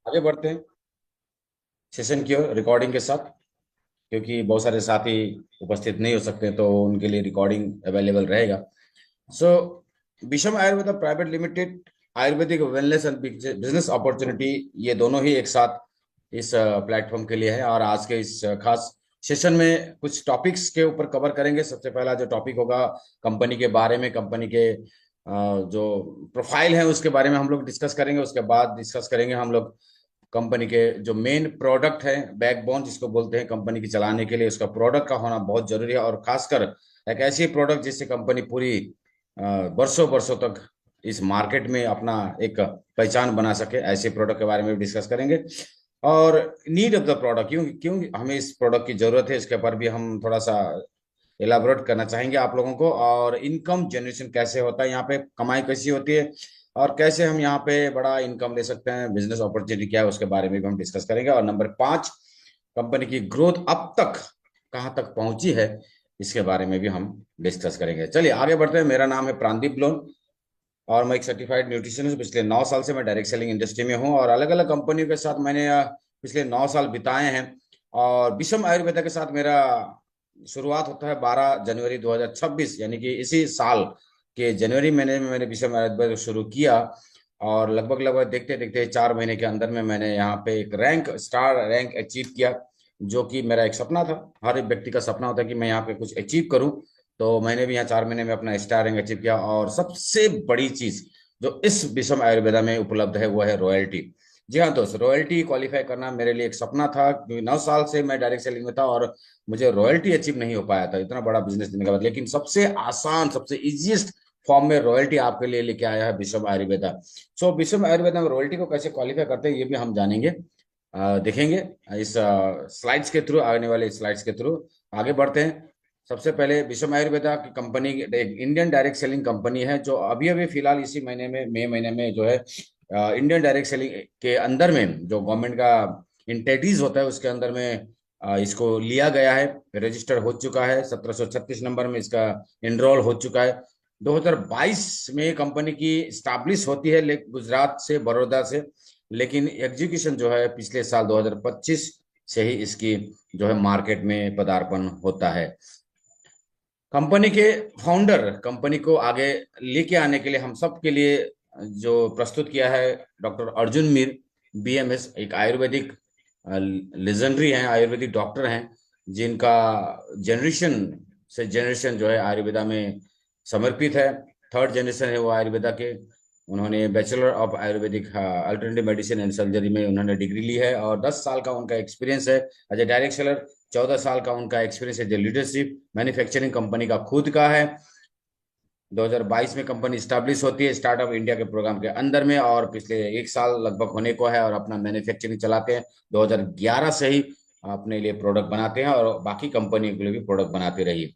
आगे बढ़ते हैं सेशन की ओर रिकॉर्डिंग के साथ, क्योंकि बहुत सारे साथी उपस्थित नहीं हो सकते तो उनके लिए रिकॉर्डिंग अवेलेबल रहेगा। सो विषम Ayurveda private limited, Ayurvedic wellness and business opportunity, ये दोनों ही एक साथ इस प्लेटफॉर्म के लिए है। और आज के इस खास सेशन में कुछ टॉपिक्स के ऊपर कवर करेंगे। सबसे पहला जो टॉपिक होगा कंपनी के बारे में, कंपनी के जो प्रोफाइल है उसके बारे में हम लोग डिस्कस करेंगे। उसके बाद डिस्कस करेंगे हम लोग कंपनी के जो मेन प्रोडक्ट है, बैकबोन जिसको बोलते हैं कंपनी की चलाने के लिए, उसका प्रोडक्ट का होना बहुत जरूरी है। और खासकर एक ऐसी प्रोडक्ट जिससे कंपनी पूरी वर्षों वर्षों तक इस मार्केट में अपना एक पहचान बना सके, ऐसे प्रोडक्ट के बारे में भी डिस्कस करेंगे। और नीड ऑफ द प्रोडक्ट, क्यों क्यों हमें इस प्रोडक्ट की जरूरत है, इसके ऊपर भी हम थोड़ा सा एलाबोरेट करना चाहेंगे आप लोगों को। और इनकम जनरेशन कैसे होता है यहाँ पे, कमाई कैसी होती है, और कैसे हम यहाँ पे बड़ा इनकम ले सकते हैं, बिजनेस अपॉर्चुनिटी क्या है, उसके बारे में भी हम डिस्कस करेंगे। और नंबर 5, कंपनी की ग्रोथ अब तक कहाँ तक पहुंची है, इसके बारे में भी हम डिस्कस करेंगे। चलिए आगे बढ़ते हैं। मेरा नाम है प्रांदीप लोन और मैं एक सर्टिफाइड न्यूट्रिशनिस्ट। पिछले 9 साल से मैं डायरेक्ट सेलिंग इंडस्ट्री में हूँ और अलग अलग कंपनियों के साथ मैंने पिछले 9 साल बिताए हैं। और विषम आयुर्वेदा के साथ मेरा शुरुआत होता है 12 जनवरी 2026, यानी कि इसी साल के जनवरी महीने में मैंने विषम आयुर्वेदा शुरू किया। और लगभग लगभग देखते देखते 4 महीने के अंदर में मैंने यहाँ पे एक रैंक, स्टार रैंक अचीव किया, जो कि मेरा एक सपना था। हर एक व्यक्ति का सपना होता है कि मैं यहाँ पे कुछ अचीव करूँ। तो मैंने भी यहाँ 4 महीने में अपना स्टार रैंक अचीव किया। और सबसे बड़ी चीज जो इस विषम आयुर्वेदा में उपलब्ध है वो है रॉयल्टी। जी हाँ दोस्त, रॉयल्टी क्वालिफाई करना मेरे लिए एक सपना था, क्योंकि 9 साल से मैं डायरेक्ट सेलिंग में था और मुझे रॉयल्टी अचीव नहीं हो पाया था इतना बड़ा बिजनेस देने के बाद। लेकिन सबसे आसान, सबसे इजीएस्ट फॉर्म में रॉयल्टी आपके लिए लेके आया है विषम आयुर्वेदा। सो विषम आयुर्वेदा में रॉयल्टी को कैसे क्वालिफाई करते हैं ये भी हम जानेंगे, देखेंगे इस स्लाइड्स के थ्रू, आने वाले स्लाइड्स के थ्रू। आगे बढ़ते हैं। सबसे पहले विषम आयुर्वेदा की कंपनी एक इंडियन डायरेक्ट सेलिंग कंपनी है, जो अभी अभी फिलहाल इसी महीने में, मई महीने में जो है इंडियन डायरेक्ट सेलिंग के अंदर में जो गवर्नमेंट का इंटेटीज होता है उसके अंदर में इसको लिया गया है। रजिस्टर हो चुका है, 1736 नंबर में इसका एनरोल हो चुका है। 2022 में कंपनी की स्टैब्लिश होती है गुजरात से, बड़ौदा से। लेकिन एग्जीक्यूशन जो है पिछले साल 2025 से ही इसकी जो है मार्केट में पदार्पण होता है। कंपनी के फाउंडर, कंपनी को आगे लेके आने के लिए हम सब के लिए जो प्रस्तुत किया है, डॉक्टर अर्जुन मीर, बीएमएस, एक आयुर्वेदिक लेजेंडरी हैं, आयुर्वेदिक डॉक्टर हैं, जिनका जनरेशन से जनरेशन जो है आयुर्वेदा में समर्पित है। थर्ड जनरेशन है वो आयुर्वेदा के। उन्होंने bachelor of Ayurvedic alternative medicine and surgery में उन्होंने डिग्री ली है और 10 साल का उनका एक्सपीरियंस है एज ए डायरेक्ट सेलर। 14 साल का उनका एक्सपीरियंस है जो लीडरशिप, मैन्युफैक्चरिंग कंपनी का खुद का है। 2022 में कंपनी स्टैब्लिश होती है स्टार्टअप इंडिया के प्रोग्राम के अंदर में, और पिछले 1 साल लगभग होने को है और अपना मैन्युफैक्चरिंग चलाते हैं। 2011 से ही अपने लिए प्रोडक्ट बनाते हैं और बाकी कंपनियों के लिए भी प्रोडक्ट बनाते रहिए।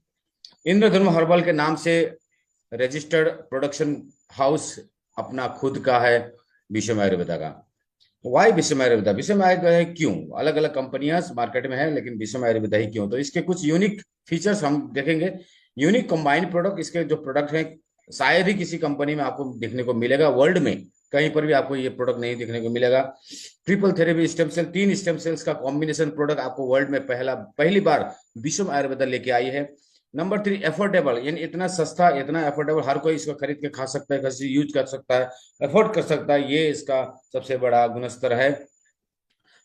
इंद्रधर्म हर्बल के नाम से रजिस्टर्ड प्रोडक्शन हाउस अपना खुद का है विषम आयुर्वेदा का। वाई विषम आयुर्वेदा, विषम आयुर्वेदा क्यों, अलग अलग कंपनियां मार्केट में है लेकिन विषम आयुर्वेदा ही क्यों, तो इसके कुछ यूनिक फीचर्स हम देखेंगे। यूनिक कंबाइंड प्रोडक्ट, इसके जो प्रोडक्ट हैं शायद ही किसी कंपनी में आपको देखने को मिलेगा, वर्ल्ड में कहीं पर भी आपको ये प्रोडक्ट नहीं देखने को मिलेगा। Triple therapy stem cell, 3 stem cells का कॉम्बिनेशन प्रोडक्ट आपको वर्ल्ड में पहली बार विषम आयुर्वेदा लेके आई है। नंबर 3, एफोर्डेबल, यानी इतना सस्ता, इतना एफोर्डेबल, हर कोई इसको खरीद के खा सकता है, किसी यूज कर सकता है, अफोर्ड कर सकता है, ये इसका सबसे बड़ा गुणस्तर है।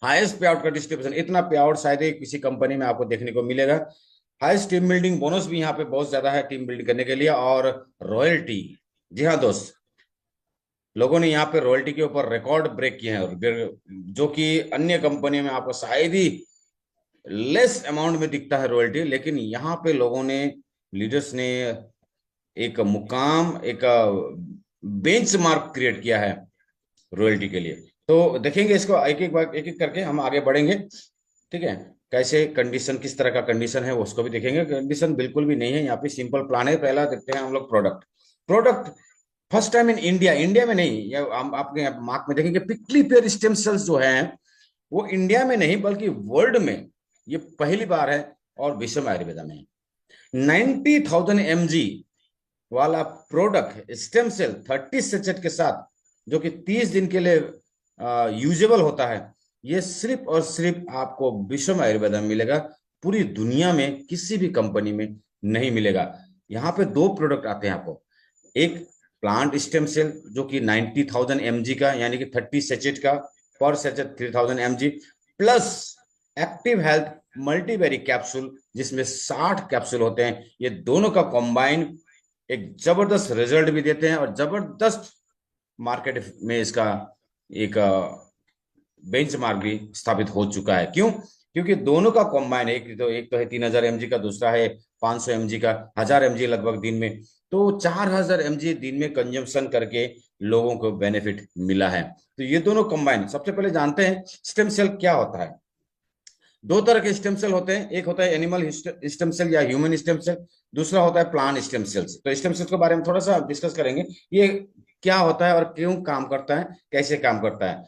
हाईएस्ट पे आउट का डिस्ट्रीब्यूशन, इतना पे आउट शायद ही किसी कंपनी में आपको देखने को मिलेगा। हाईएस्ट टीम बिल्डिंग बोनस भी यहाँ पे बहुत ज्यादा है टीम बिल्ड करने के लिए। और रॉयल्टी, जी हाँ दोस्त, लोगों ने यहाँ पे रॉयल्टी के ऊपर रिकॉर्ड ब्रेक किए हैं, जो कि अन्य कंपनियों में आपको शायद ही लेस अमाउंट में दिखता है रॉयल्टी, लेकिन यहाँ पे लोगों ने, लीडर्स ने एक मुकाम, एक बेंच मार्क क्रिएट किया है रॉयल्टी के लिए। तो देखेंगे इसको एक एक बार, एक एक करके हम आगे बढ़ेंगे, ठीक है। कैसे कंडीशन, किस तरह का कंडीशन है उसको भी देखेंगे। कंडीशन बिल्कुल भी नहीं है यहाँ पे, सिंपल प्लान है। पहला देखते हैं हम लोग product. Product first time in India, India में नहीं, या हम आपके मार्क में देखेंगे पिकली पेयर स्टेम सेल्स जो है वो इंडिया में नहीं बल्कि वर्ल्ड में ये पहली बार है, और विषम आयुर्वेदा में 90,000 mg वाला प्रोडक्ट स्टेम सेल 30 सेचेट के साथ, जो कि 30 दिन के लिए यूजेबल होता है, ये सिर्फ और सिर्फ आपको विश्व आयुर्वेदा में मिलेगा। पूरी दुनिया में किसी भी कंपनी में नहीं मिलेगा। यहाँ पे दो प्रोडक्ट आते हैं आपको। एक प्लांट स्टेम सेल जो कि 90,000 mg का, यानी कि 30 सेचेट का, पर sachet 3000 mg, plus active health multiberry capsule जिसमें 60 कैप्सूल होते हैं। ये दोनों का कॉम्बाइन एक जबरदस्त रिजल्ट भी देते हैं और जबरदस्त मार्केट में इसका एक बेंचमार्क भी स्थापित हो चुका है। क्यों? क्योंकि दोनों का कॉम्बाइन, एक तो है 3000 mg का, दूसरा है 500 mg का, 1000 mg लगभग दिन में। तो 4000 mg दिन में कंजम्पशन करके लोगों को बेनिफिट मिला है। तो ये दोनों कंबाइन, सबसे पहले जानते हैं स्टेम सेल क्या होता है। दो तरह के स्टेम सेल होते हैं, एक होता है एनिमल स्टेम सेल या ह्यूमन स्टेम सेल, दूसरा होता है प्लांट स्टेम सेल्स। तो स्टेम सेल्स के बारे में थोड़ा सा डिस्कस करेंगे, ये क्या होता है और क्यों काम करता है, कैसे काम करता है।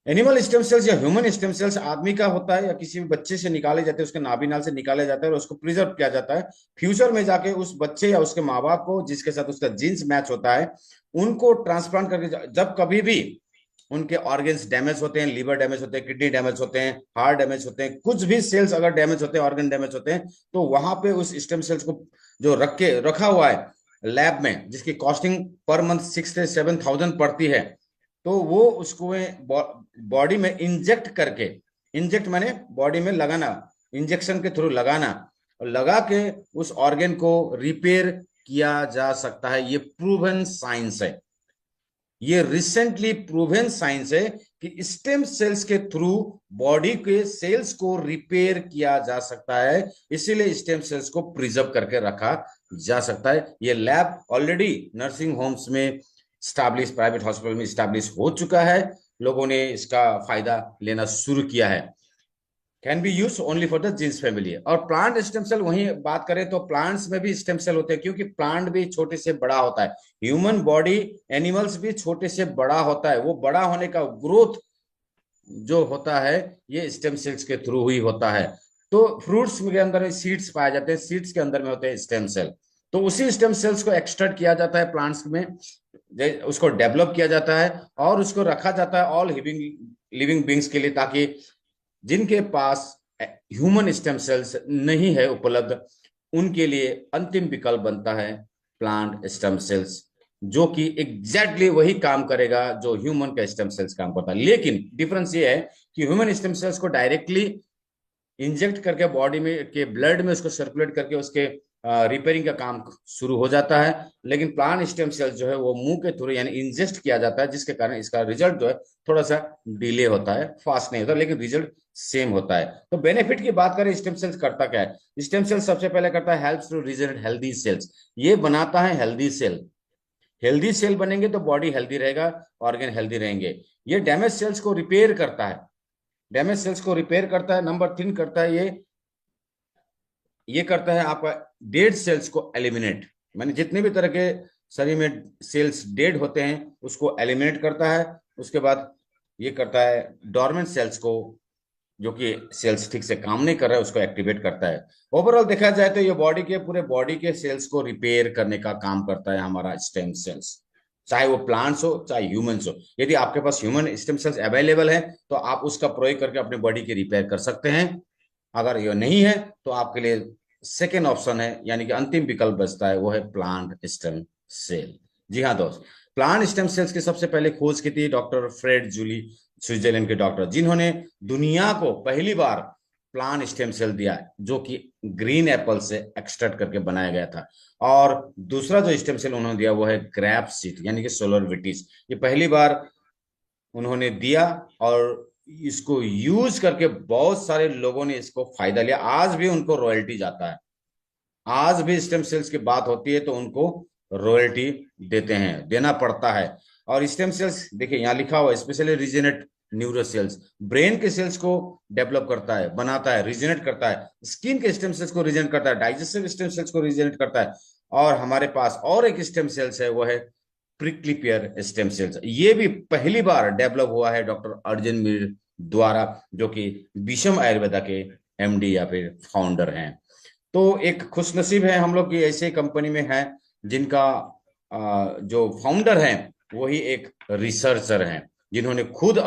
एनिमल स्टेम सेल्स या ह्यूमन स्टेम सेल्स आदमी का होता है या किसी भी बच्चे से निकाले जाते हैं, उसके नाभि नाल से निकाले जाता है और उसको प्रिजर्व किया जाता है। फ्यूचर में जाके उस बच्चे या उसके माँ बाप को जिसके साथ उसका जीन्स मैच होता है, उनको ट्रांसप्लांट करके जब कभी भी उनके ऑर्गन्स डैमेज होते हैं, लीवर डैमेज होते हैं, किडनी डैमेज होते हैं, हार्ट डैमेज होते हैं, कुछ भी सेल्स अगर डैमेज होते हैं, ऑर्गन डैमेज होते हैं, तो वहां पे उस स्टेम सेल्स को जो रखा हुआ है लैब में, जिसकी कॉस्टिंग पर मंथ 6 से 7,000 पड़ती है, तो वो उसको बॉडी में इंजेक्ट करके, इंजेक्ट माने बॉडी में लगाना, इंजेक्शन के थ्रू लगाना, और लगा के उस ऑर्गन को रिपेयर किया जा सकता है। ये प्रूवन साइंस है, ये रिसेंटली प्रूवन साइंस है कि स्टेम सेल्स के थ्रू बॉडी के सेल्स को रिपेयर किया जा सकता है। इसीलिए स्टेम सेल्स को प्रिजर्व करके रखा जा सकता है। ये लैब ऑलरेडी नर्सिंग होम्स में स्टैब्लिश, प्राइवेट हॉस्पिटल में स्टैब्लिश हो चुका है, लोगों ने इसका फायदा लेना शुरू किया है। Can be use only for the genes family. और प्लांट स्टेम सेल, वहीं बात करें तो प्लांट्स में भी स्टेम सेल होते हैं, क्योंकि प्लांट भी छोटे से बड़ा होता है, ह्यूमन बॉडी, एनिमल्स भी छोटे से बड़ा होता है। वो बड़ा होने का ग्रोथ जो होता है ये स्टेम सेल्स के थ्रू ही होता है। तो फ्रूट्स के अंदर सीड्स पाए जाते हैं, सीड्स के अंदर में होते हैं स्टेम सेल। तो उसी स्टेम सेल्स को एक्सट्रैक्ट किया जाता है प्लांट्स में, उसको डेवलप किया जाता है और उसको रखा जाता है ऑल लिविंग लिविंग बींग्स के लिए, ताकि जिनके पास ह्यूमन स्टेम सेल्स नहीं है उपलब्ध, उनके लिए अंतिम विकल्प बनता है प्लांट स्टेम सेल्स, जो कि एग्जैक्टली वही काम करेगा जो ह्यूमन का स्टेम सेल्स काम करता है। लेकिन डिफरेंस ये है कि ह्यूमन स्टेम सेल्स को डायरेक्टली इंजेक्ट करके बॉडी में के ब्लड में उसको सर्कुलेट करके उसके रिपेयरिंग का काम शुरू हो जाता है। लेकिन प्लांट स्टेम सेल्स जो है वो मुंह के थ्रू यानी इंजेस्ट किया जाता है, जिसके कारण इसका रिजल्ट जो है थोड़ा सा डिले होता है, फास्ट नहीं होता, लेकिन रिजल्ट सेम होता है। तो बेनिफिट की बात करें, स्टेम सेल्स करता क्या है। स्टेम सेल्स सबसे पहले करता है helps to regenerate healthy cells. ये बनाता है हेल्दी सेल। हेल्दी सेल बनेंगे तो बॉडी हेल्दी रहेगा, ऑर्गन हेल्दी रहेंगे। ये डैमेज सेल्स को रिपेयर करता है, डैमेज सेल्स को रिपेयर करता है। नंबर 3 करता है ये करता है आपका डेड सेल्स को एलिमिनेट, माने जितने भी तरह के शरीर में सेल्स डेड होते हैं उसको एलिमिनेट करता है। उसके बाद ये करता है डोरमेंट सेल्स को, जो कि सेल्स ठीक से काम नहीं कर रहा है, उसको एक्टिवेट करता है। ओवरऑल देखा जाए तो ये बॉडी के पूरे बॉडी के सेल्स को रिपेयर करने का काम करता है हमारा स्टेम सेल्स, चाहे वो प्लांट्स हो चाहे ह्यूमंस हो। यदि आपके पास ह्यूमन स्टेम सेल्स अवेलेबल है तो आप उसका प्रयोग करके अपने बॉडी की रिपेयर कर सकते हैं। अगर ये नहीं है तो आपके लिए सेकेंड ऑप्शन है, यानी कि अंतिम विकल्प बचता है, वो है प्लांट स्टेम सेल। जी हाँ दोस्त, प्लांट स्टेम सेल्स की सबसे पहले खोज की थी डॉक्टर फ्रेड जूली, स्विट्जरलैंड के डॉक्टर, जिन्होंने दुनिया को पहली बार प्लांट स्टेम सेल दिया, जो कि ग्रीन एप्पल से एक्सट्रैक्ट करके बनाया गया था। और दूसरा जो स्टेम सेल उन्होंने दिया वो है ग्रैप सीड यानी कि सोलर विटीज। ये पहली बार उन्होंने दिया और इसको यूज करके बहुत सारे लोगों ने इसको फायदा लिया। आज भी उनको रॉयल्टी जाता है, आज भी स्टेम सेल्स की बात होती है तो उनको रॉयल्टी देते हैं, देना पड़ता है। और स्टेम सेल्स देखिए यहाँ लिखा हुआ है, specially resonate neuro sales, brain के सेल्स को डेवलप करता है, बनाता है, रीजनेट करता है। स्किन के स्टेम सेल्स को रीजनेट करता है, डाइजेस्टिव स्टेम सेल्स को रीजनेट करता है। और हमारे पास और एक स्टेम सेल्स है, वो है प्रिकली पेयर स्टेम सेल्स। ये भी पहली बार डेवलप हुआ है डॉक्टर अर्जुन मीर द्वारा, जो कि विषम आयुर्वेदा के एमडी या फिर फाउंडर हैं। तो एक खुशनसीब है हम लोग की ऐसे कंपनी में है जिनका जो फाउंडर है वही एक रिसर्चर हैं, जिन्होंने खुद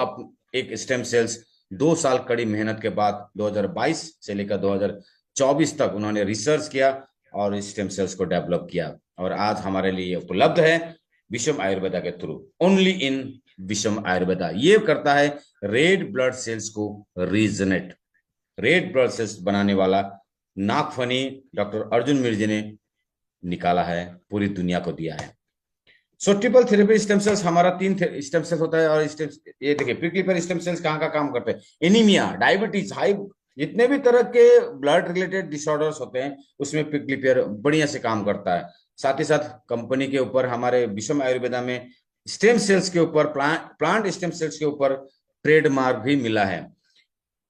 एक स्टेम सेल्स 2 साल कड़ी मेहनत के बाद 2022 से लेकर 2024 तक उन्होंने रिसर्च किया और स्टेम सेल्स को डेवलप किया, और आज हमारे लिए उपलब्ध है विषम आयुर्वेदा के थ्रू, ओनली इन विषम आयुर्वेदा। ये करता है रेड ब्लड सेल्स को रीजनेट। रेड ब्लड सेल्स बनाने वाला नागफनी डॉक्टर अर्जुन मिर्जी ने निकाला है, पूरी दुनिया को दिया है। सो ट्रिपल थेरेपी स्टेम सेल्स हमारा 3 स्टेम सेल्स होता है, और ये देखिए प्रिकली पर स्टेम सेल्स कहाँ का काम करते हैं, एनीमिया, डायबिटीज, हाई, जितने भी तरह के ब्लड रिलेटेड डिसऑर्डर्स होते हैं उसमें पिक्लिपियर बढ़िया से काम करता है। साथ ही साथ कंपनी के ऊपर, हमारे विषम आयुर्वेदा में स्टेम सेल्स के ऊपर, प्लांट स्टेम सेल्स के ऊपर ट्रेडमार्क भी मिला है।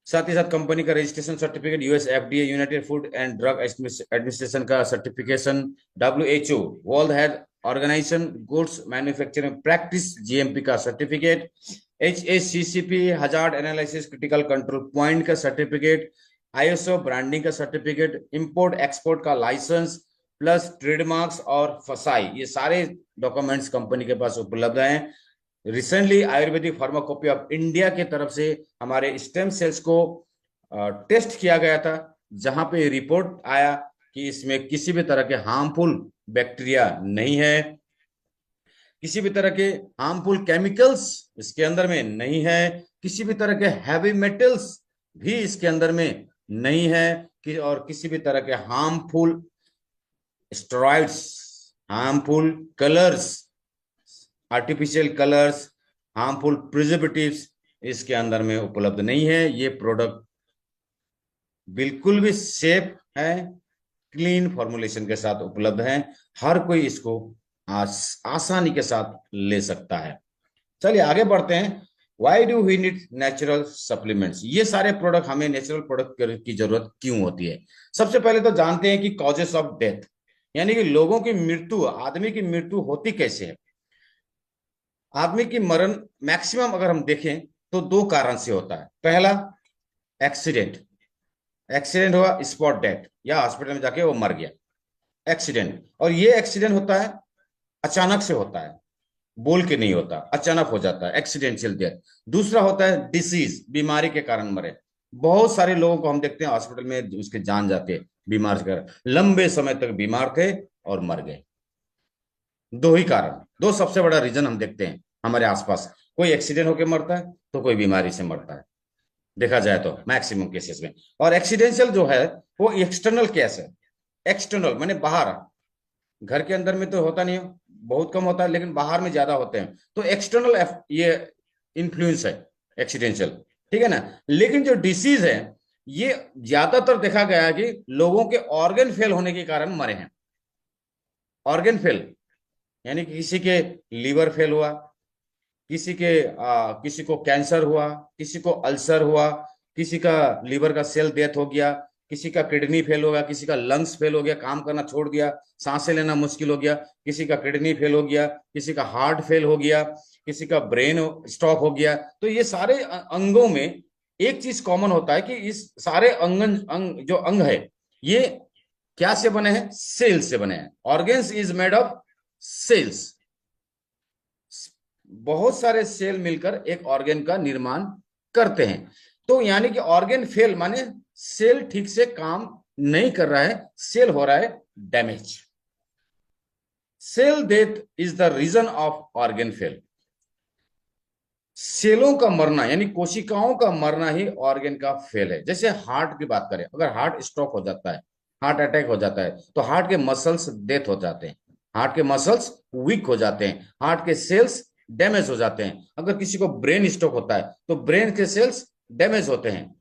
साथ ही साथ कंपनी का registration certificate, US FDA, united food and drug administration का certification, WHO, world health organization goods manufacturing practice GMP का certificate, HACCP hazard analysis critical control point का सर्टिफिकेट, आईएसओ ब्रांडिंग का सर्टिफिकेट, इंपोर्ट एक्सपोर्ट का licence, plus trademarks और FSSAI, ये सारे documents company के पास उपलब्ध हैं। रिसेंटली आयुर्वेदिक फार्माकोपी ऑफ इंडिया की तरफ से हमारे स्टेम सेल्स को टेस्ट किया गया था, जहां पे रिपोर्ट आया कि इसमें किसी भी तरह के हार्मफुल बैक्टीरिया नहीं है, किसी भी तरह के हार्मफुल केमिकल्स इसके अंदर में नहीं है, किसी भी तरह के हैवी मेटल्स भी इसके अंदर में नहीं है, और किसी भी तरह के harmful steroids, harmful colours, artificial colours, harmful preservatives इसके अंदर में उपलब्ध नहीं है। ये प्रोडक्ट बिल्कुल भी सेफ है, क्लीन फॉर्मुलेशन के साथ उपलब्ध है, हर कोई इसको आसानी के साथ ले सकता है। चलिए आगे बढ़ते हैं। Why do we need natural supplements? ये सारे प्रोडक्ट, हमें नेचुरल प्रोडक्ट की जरूरत क्यों होती है? सबसे पहले तो जानते हैं कि कॉजेस ऑफ डेथ, यानी कि लोगों की मृत्यु, आदमी की मृत्यु होती कैसे है। आदमी की मरण मैक्सिमम अगर हम देखें तो 2 कारण से होता है। पहला, एक्सीडेंट, एक्सीडेंट हुआ, स्पॉट डेथ, या हॉस्पिटल में जाके वो मर गया, एक्सीडेंट। और ये एक्सीडेंट होता है अचानक से होता है, बोल के नहीं होता, अचानक हो जाता है, एक्सीडेंशियल डेथ। दूसरा होता है डिसीज, बीमारी के कारण मरे। बहुत सारे लोगों को हम देखते हैं हॉस्पिटल में उसके जान जाते हैं बीमार कर, लंबे समय तक बीमार थे और मर गए। 2 ही कारण, 2 सबसे बड़ा रीजन हम देखते हैं हमारे आसपास। कोई एक्सीडेंट होकर मरता है तो कोई बीमारी से मरता है, देखा जाए तो मैक्सिमम केसेस में। और एक्सीडेंशियल जो है वो एक्सटर्नल केस है। एक्सटर्नल माने बाहर, घर के अंदर में तो होता नहीं है, बहुत कम होता है, लेकिन बाहर में ज्यादा होते हैं, तो एक्सटर्नल ये इन्फ्लुएंस है एक्सीडेंशियल, ठीक है ना। लेकिन जो डिसीज है ये ज्यादातर देखा गया है कि लोगों के ऑर्गन फेल होने के कारण मरे हैं। ऑर्गन फेल यानी कि किसी के लीवर फेल हुआ, किसी को कैंसर हुआ, किसी को अल्सर हुआ, किसी का लीवर का सेल डेथ हो गया, किसी का किडनी फेल हो गया, किसी का लंग्स फेल हो गया, काम करना छोड़ दिया, सांसें लेना मुश्किल हो गया, किसी का किडनी फेल हो गया, किसी का हार्ट फेल हो गया, किसी का ब्रेन स्ट्रोक हो गया। तो ये सारे अंगों में एक चीज कॉमन होता है कि इस सारे जो अंग है ये क्या से बने हैं? सेल से बने हैं। Organs is made of cells. बहुत सारे सेल मिलकर एक ऑर्गन का निर्माण करते हैं। तो यानी कि ऑर्गन फेल माने सेल ठीक से काम नहीं कर रहा है, सेल हो रहा है damage. Cell death is the reason of organ fail. सेलों का मरना यानी कोशिकाओं का मरना ही ऑर्गन का फेल है। जैसे हार्ट की बात करें, अगर हार्ट स्ट्रोक हो जाता है, हार्ट अटैक हो जाता है, तो हार्ट के मसल्स डेथ हो जाते हैं, हार्ट के मसल्स वीक हो जाते हैं, हार्ट के सेल्स डैमेज हो जाते हैं। अगर किसी को ब्रेन स्ट्रोक होता है तो ब्रेन के सेल्स डैमेज होते हैं,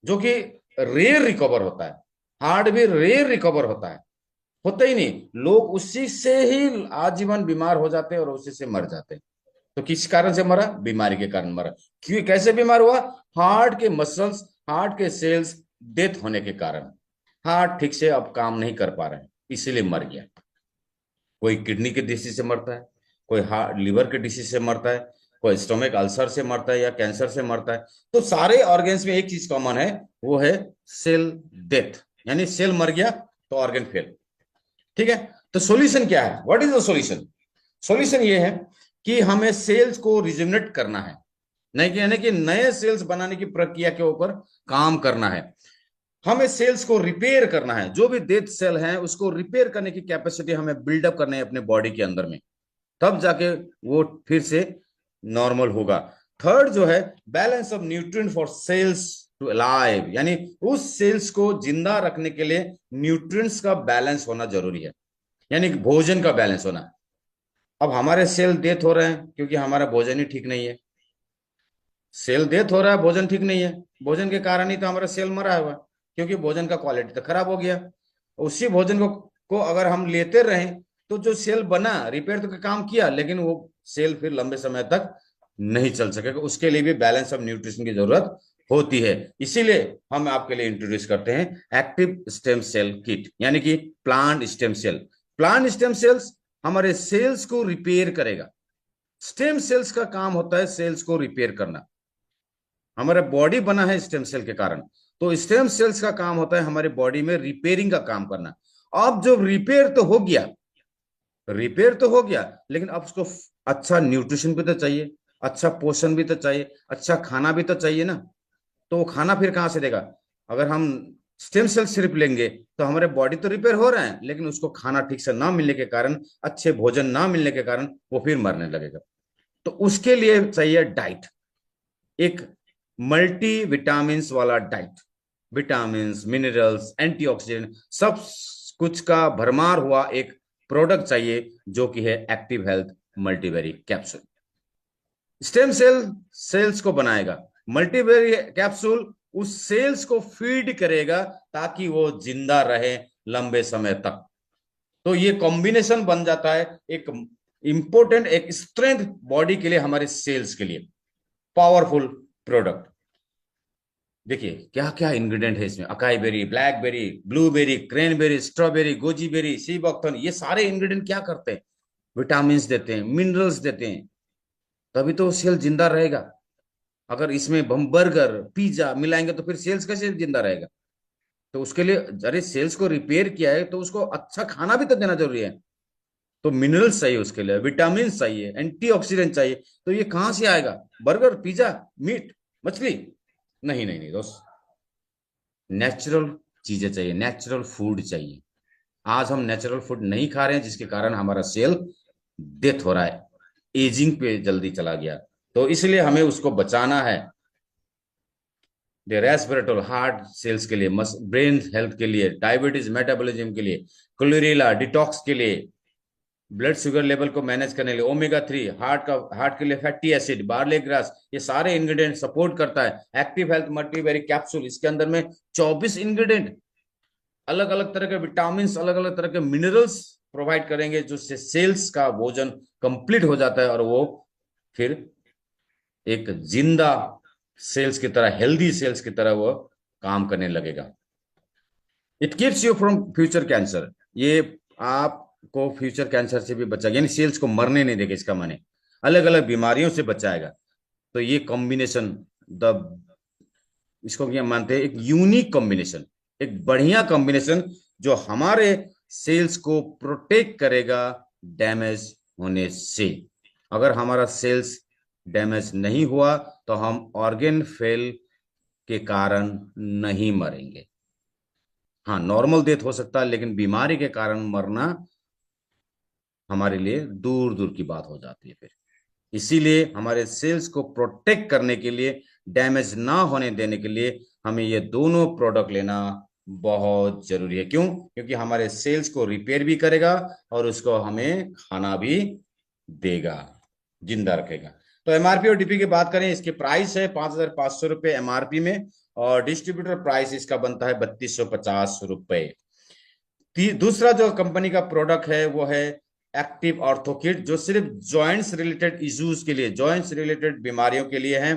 जो कि रेयर रिकवर होता है। हार्ट भी रेयर रिकवर होता है, होता ही नहीं। लोग उसी से ही आजीवन बीमार हो जाते हैं और उसी से मर जाते हैं। तो किस कारण से मरा? बीमारी के कारण मरा। क्यों, कैसे बीमार हुआ? हार्ट के मसल्स, हार्ट के सेल्स डेथ होने के कारण हार्ट ठीक से अब काम नहीं कर पा रहे हैं, इसीलिए मर गया। कोई किडनी के डिसीज से मरता है, कोई हार्ट लीवर के डिसीज से मरता है, कोई स्टोमक अल्सर से मरता है या कैंसर से मरता है। तो सारे ऑर्गन्स में एक चीज कॉमन है, वो है सेल डेथ, यानी सेल मर गया तो ऑर्गन फेल। ठीक है, तो सॉल्यूशन क्या है? What is the solution? Solution ये है कि हमें सेल्स को रिजुमिनेट करना है। नहीं कि यानी कि नए सेल्स बनाने की प्रक्रिया के ऊपर काम करना है। हमें सेल्स को रिपेयर करना है, जो भी डेड सेल है उसको रिपेयर करने की कैपेसिटी हमें बिल्डअप करनी है अपने बॉडी के अंदर में, तब जाके वो फिर से नॉर्मल होगा। थर्ड जो है, balance of nutrient for cells to alive, यानी उस सेल्स को जिंदा रखने के लिए न्यूट्रिएंट्स का बैलेंस होना जरूरी है, यानी कि भोजन का बैलेंस होना। अब हमारे सेल डेथ हो रहे हैं क्योंकि हमारा भोजन ही ठीक नहीं है। सेल डेथ हो रहा है, भोजन ठीक नहीं है, भोजन के कारण ही तो हमारा सेल मरा हुआ है, क्योंकि भोजन का क्वालिटी तो खराब हो गया। उसी भोजन को अगर हम लेते रहें तो जो सेल बना रिपेयर तो का काम किया, लेकिन वो सेल फिर लंबे समय तक नहीं चल सकेगा। उसके लिए भी बैलेंस ऑफ न्यूट्रिशन की जरूरत होती है। इसीलिए हम आपके लिए इंट्रोड्यूस करते हैं एक्टिव स्टेम सेल किट, यानी कि plant stem cell. Plant stem cells हमारे सेल्स को रिपेयर करेगा। स्टेम सेल्स का काम होता है सेल्स को रिपेयर करना। हमारा बॉडी बना है स्टेम सेल के कारण, तो स्टेम सेल्स का काम होता है हमारे बॉडी में रिपेयरिंग का काम करना। अब जो रिपेयर तो हो गया, रिपेयर तो हो गया, लेकिन अब उसको अच्छा न्यूट्रिशन भी तो चाहिए, अच्छा पोषण भी तो चाहिए, अच्छा खाना भी तो चाहिए ना। तो वो खाना फिर कहाँ से देगा? अगर हम स्टेम सेल सिर्फ लेंगे तो हमारे बॉडी तो रिपेयर हो रहा है, लेकिन उसको खाना ठीक से ना मिलने के कारण, अच्छे भोजन ना मिलने के कारण वो फिर मरने लगेगा। तो उसके लिए चाहिए डाइट, एक मल्टी विटामिन वाला डाइट। विटामिन, मिनरल्स, एंटीऑक्सीडेंट, सब कुछ का भरमार हुआ एक प्रोडक्ट चाहिए, जो कि है active health multiberry capsule. Stem cell cells को बनाएगा, मल्टीवेरी कैप्सूल उस सेल्स को फीड करेगा ताकि वो जिंदा रहे लंबे समय तक। तो ये कॉम्बिनेशन बन जाता है एक इंपॉर्टेंट, एक स्ट्रेंथ बॉडी के लिए, हमारे सेल्स के लिए पावरफुल प्रोडक्ट। देखिए क्या क्या इंग्रेडिएंट है इसमें, acai berry, blackberry, blueberry, cranberry, strawberry, goji berry, sea buckthorn, ये सारे इंग्रेडिएंट क्या करते हैं? विटामिन देते हैं, मिनरल्स देते हैं, तभी तो सेल जिंदा रहेगा। अगर इसमें हम बर्गर पिज्जा मिलाएंगे तो फिर सेल्स कैसे जिंदा रहेगा? तो उसके लिए, अरे सेल्स को रिपेयर किया है तो उसको अच्छा खाना भी तो देना जरूरी है। तो मिनरल्स चाहिए, उसके लिए विटामिन चाहिए, एंटीऑक्सीडेंट चाहिए। तो ये कहां से आएगा? बर्गर, पिज्जा, मीट, मछली? नहीं नहीं नहीं दोस्त, नेचुरल चीजें चाहिए, नेचुरल फूड चाहिए। आज हम नेचुरल फूड नहीं खा रहे हैं, जिसके कारण हमारा सेल डेथ हो रहा है, एजिंग पे जल्दी चला गया। तो इसलिए हमें उसको बचाना है। रेस्पिरेटरी, हार्ट सेल्स के लिए, ब्रेन हेल्थ के लिए, डायबिटीज मेटाबॉलिज्म के लिए, क्लोरेला डिटॉक्स के लिए, ब्लड शुगर लेवल को मैनेज करने के लिए, ओमेगा 3, हार्ट के लिए फैटी एसिड, बार्ले ग्रास, ये सारे इंग्रेडिएंट सपोर्ट करता है एक्टिव हेल्थ मल्टीवेरी कैप्सूल। इसके अंदर में 24 इंग्रेडिएंट, अलग अलग तरह के विटामिन, अलग अलग तरह के मिनरल्स प्रोवाइड करेंगे, जो से सेल्स का भोजन कंप्लीट हो जाता है और वो फिर एक जिंदा सेल्स की तरह, हेल्दी सेल्स की तरह वो काम करने लगेगा। It keeps you from future cancer, ये आपको फ्यूचर कैंसर से भी बचाएगा, यानी सेल्स को मरने नहीं देगा, इसका माने अलग अलग बीमारियों से बचाएगा। तो ये कॉम्बिनेशन, द इसको क्या मानते हैं, एक यूनिक कॉम्बिनेशन, एक बढ़िया कॉम्बिनेशन, जो हमारे सेल्स को प्रोटेक्ट करेगा डैमेज होने से। अगर हमारा सेल्स डैमेज नहीं हुआ तो हम ऑर्गेन फेल के कारण नहीं मरेंगे। हाँ, नॉर्मल डेथ हो सकता है, लेकिन बीमारी के कारण मरना हमारे लिए दूर दूर की बात हो जाती है फिर। इसीलिए हमारे सेल्स को प्रोटेक्ट करने के लिए, डैमेज ना होने देने के लिए, हमें ये दोनों प्रोडक्ट लेना बहुत जरूरी है। क्यों? क्योंकि हमारे सेल्स को रिपेयर भी करेगा और उसको हमें खाना भी देगा, जिंदा रखेगा। तो एमआरपी और डीपी की बात करें, इसकी प्राइस है 5,500 रुपये एमआरपी में, और डिस्ट्रीब्यूटर प्राइस इसका बनता है 3,250 रुपये। दूसरा जो कंपनी का प्रोडक्ट है वो है एक्टिव ऑर्थो किट, जो सिर्फ जॉइंट्स रिलेटेड इश्यूज के लिए, जॉइंट्स रिलेटेड बीमारियों के लिए है।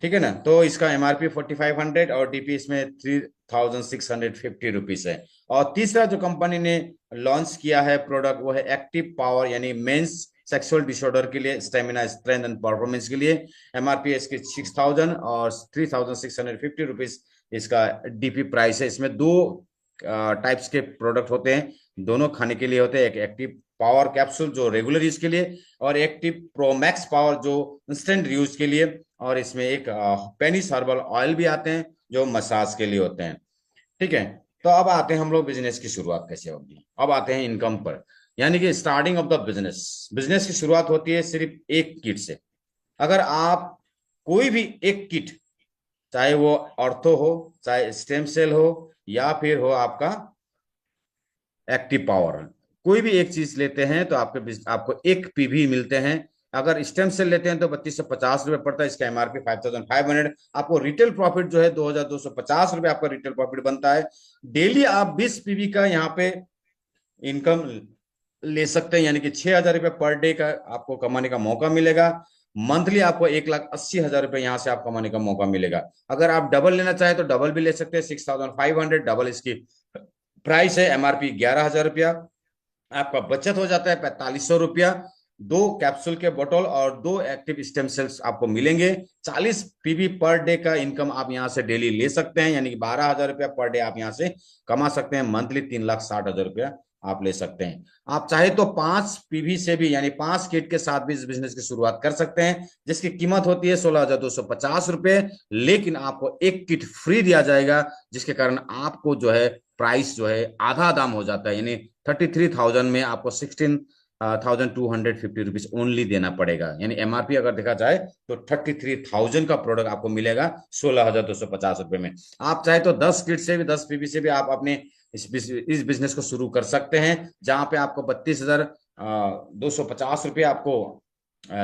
ठीक है ना? तो इसका एमआरपी 4,500 और डीपी इसमें 3,650 रुपीज है। और तीसरा जो कंपनी ने लॉन्च किया है प्रोडक्ट, वो है एक्टिव पावर, यानी मेंस सेक्सुअल डिसऑर्डर के लिए, स्टेमिना, स्ट्रेंथ एंड परफॉर्मेंस के लिए। एमआरपी इसकी 6,000 और 3,650 रुपीज इसका डीपी प्राइस है। इसमें दो टाइप्स के प्रोडक्ट होते हैं, दोनों खाने के लिए होते हैं, एक एक्टिव पावर कैप्सूल जो रेगुलर यूज के लिए, और एक्टिव प्रो मैक्स पावर जो इंस्टेंट यूज के लिए, और इसमें एक पेनिस हर्बल ऑयल भी आते हैं जो मसाज के लिए होते हैं। ठीक है, तो अब आते हैं हम लोग बिजनेस की शुरुआत कैसे होगी। अब आते हैं इनकम पर, यानी कि starting of the business. Business की शुरुआत होती है सिर्फ एक किट से। अगर आप कोई भी एक किट, चाहे वो ऑर्थो हो, चाहे स्टेम सेल हो, या फिर हो आपका एक्टिव पावर, कोई भी एक चीज लेते हैं तो आपको एक पीवी मिलते हैं। अगर स्टेम सेल लेते हैं तो 3250 रुपये पड़ता है, इसका एमआरपी 5500। आपको रिटेल प्रॉफिट जो है 2250 रुपये आपका रिटेल प्रॉफिट बनता है। डेली आप 20 पीवी का यहाँ पे इनकम ले सकते हैं, यानी कि 6000 रुपये पर डे का आपको कमाने का मौका मिलेगा। मंथली आपको 1,80,000 रुपये यहाँ से आप कमाने का मौका मिलेगा। अगर आप डबल लेना चाहे तो डबल भी ले सकते हैं, 6500 डबल इसकी प्राइस है, एमआरपी 11,000 रुपया। आपका बचत हो जाता है 4500 रुपया। 2 कैप्सूल के बोतल और 2 एक्टिव स्टेम सेल्स आपको मिलेंगे। 40 पीवी पर डे का इनकम आप यहां से डेली ले सकते हैं, यानी कि 12,000 रुपया पर डे आप यहां से कमा सकते हैं। मंथली 3,60,000 रुपया आप ले सकते हैं। आप चाहे तो 5 पीवी से भी, यानी 5 किट के साथ भी इस बिजनेस की शुरुआत कर सकते हैं, जिसकी कीमत होती है 16,250 रुपये। लेकिन आपको एक किट फ्री दिया जाएगा, जिसके कारण आपको जो है प्राइस जो है आधा दाम हो जाता है, यानी 33,000 में आपको 16,250 रुपीज ओनली देना पड़ेगा। यानी एमआरपी अगर देखा जाए तो 33,000 का प्रोडक्ट आपको मिलेगा 16,250 रुपये में। आप चाहे तो 10 किट से भी, 10 पीवी से भी आप अपने इस बिजनेस को शुरू कर सकते हैं, जहां पे आपको 32,250 रुपये आपको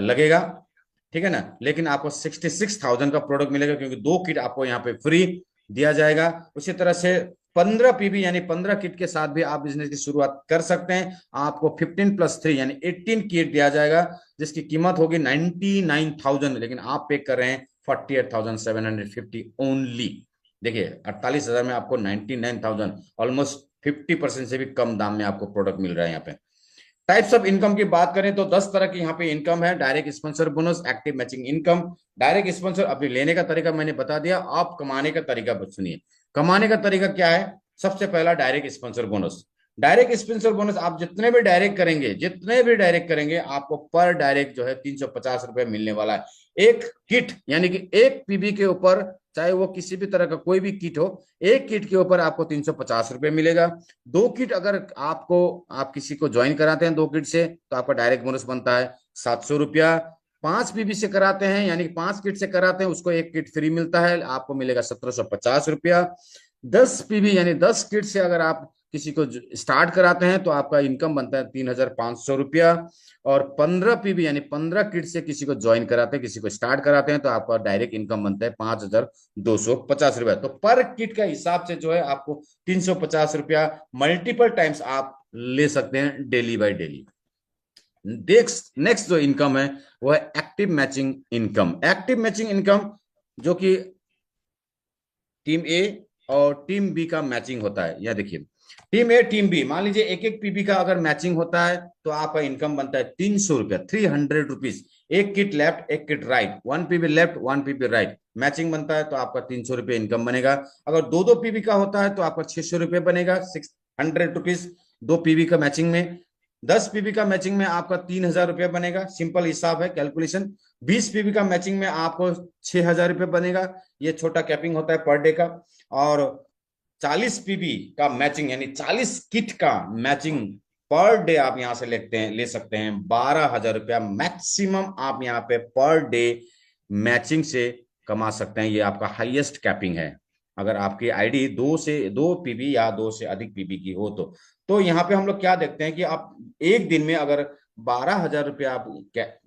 लगेगा। ठीक है ना, लेकिन आपको 66,000 का प्रोडक्ट मिलेगा, क्योंकि 2 किट आपको यहाँ पे फ्री दिया जाएगा। उसी तरह से 15 पीवी यानी 15 किट के साथ भी आप बिजनेस की शुरुआत कर सकते हैं। आपको 15+3 यानी 18 किट दिया जाएगा, जिसकी कीमत होगी 99,000, लेकिन आप पे कर रहे हैं 48,750 ओनली। देखिए 48,000 में आपको 99,000, ऑलमोस्ट 50% से भी कम दाम में आपको प्रोडक्ट मिल रहा है यहाँ पे। टाइप्स ऑफ इनकम की बात करें तो 10 तरह की यहाँ पे इनकम है। Direct sponsor bonus, active matching income. Direct sponsor अभी लेने का तरीका मैंने बता दिया, आप कमाने का तरीका सुनिए। कमाने का तरीका क्या है? सबसे पहला direct sponsor bonus. Direct sponsor bonus आप जितने भी डायरेक्ट करेंगे, आपको पर डायरेक्ट जो है 350 रुपये मिलने वाला है। एक किट यानी कि एक पीबी के ऊपर, चाहे वो किसी भी तरह का कोई भी किट हो, एक किट के ऊपर आपको 350 रुपये मिलेगा। 2 किट अगर आप किसी को ज्वाइन कराते हैं 2 किट से, तो आपका डायरेक्ट बोनस बनता है 700 रुपया। 5 पीबी से कराते हैं, यानी 5 किट से कराते हैं, उसको एक किट फ्री मिलता है, आपको मिलेगा 1750 रुपया। 10 पीबी यानी 10 किट से अगर आप किसी को स्टार्ट कराते हैं तो आपका इनकम बनता है 3,500 रुपया। और 15 पीबी यानी 15 किट से किसी को ज्वाइन कराते हैं, किसी को स्टार्ट कराते हैं, तो आपका डायरेक्ट इनकम बनता है 5,250 रुपया। तो पर किट का हिसाब से जो है आपको 350 रुपया मल्टीपल टाइम्स आप ले सकते हैं डेली बाय डेली। नेक्स्ट जो इनकम है वो है active matching income. Active matching income जो कि टीम ए और टीम बी का मैचिंग होता है। यह देखिए, टीम ए टीम बी, मान लीजिए एक एक पीबी का अगर मैचिंग होता है तो आपका इनकम बनता है 300 रुपया, 300 रुपीज। एक किट लेफ्ट एक kit right, 1 PB left 1 PB right, matching बनता है तो आपका 300 रुपये इनकम बनेगा। अगर 2 पीबी का होता है तो आपका 600 रुपये बनेगा, 600 रुपीज 2 पीबी का मैचिंग में। 10 पीबी का मैचिंग में आपका 3,000 रुपये बनेगा, सिंपल हिसाब है कैलकुलेशन। 20 पीबी का मैचिंग में आपको 6,000 रुपये बनेगा, ये छोटा कैपिंग होता है पर डे का। और 40 पीबी का मैचिंग यानी 40 किट का मैचिंग पर डे आप यहां से ले सकते हैं 12,000 रुपया मैक्सिमम आप यहां पे पर डे मैचिंग से कमा सकते हैं। ये आपका हाईएस्ट कैपिंग है, अगर आपकी आईडी 2 पीबी या 2 से अधिक पीबी की हो तो यहाँ पे हम लोग क्या देखते हैं कि आप एक दिन में अगर 12,000 रुपया आप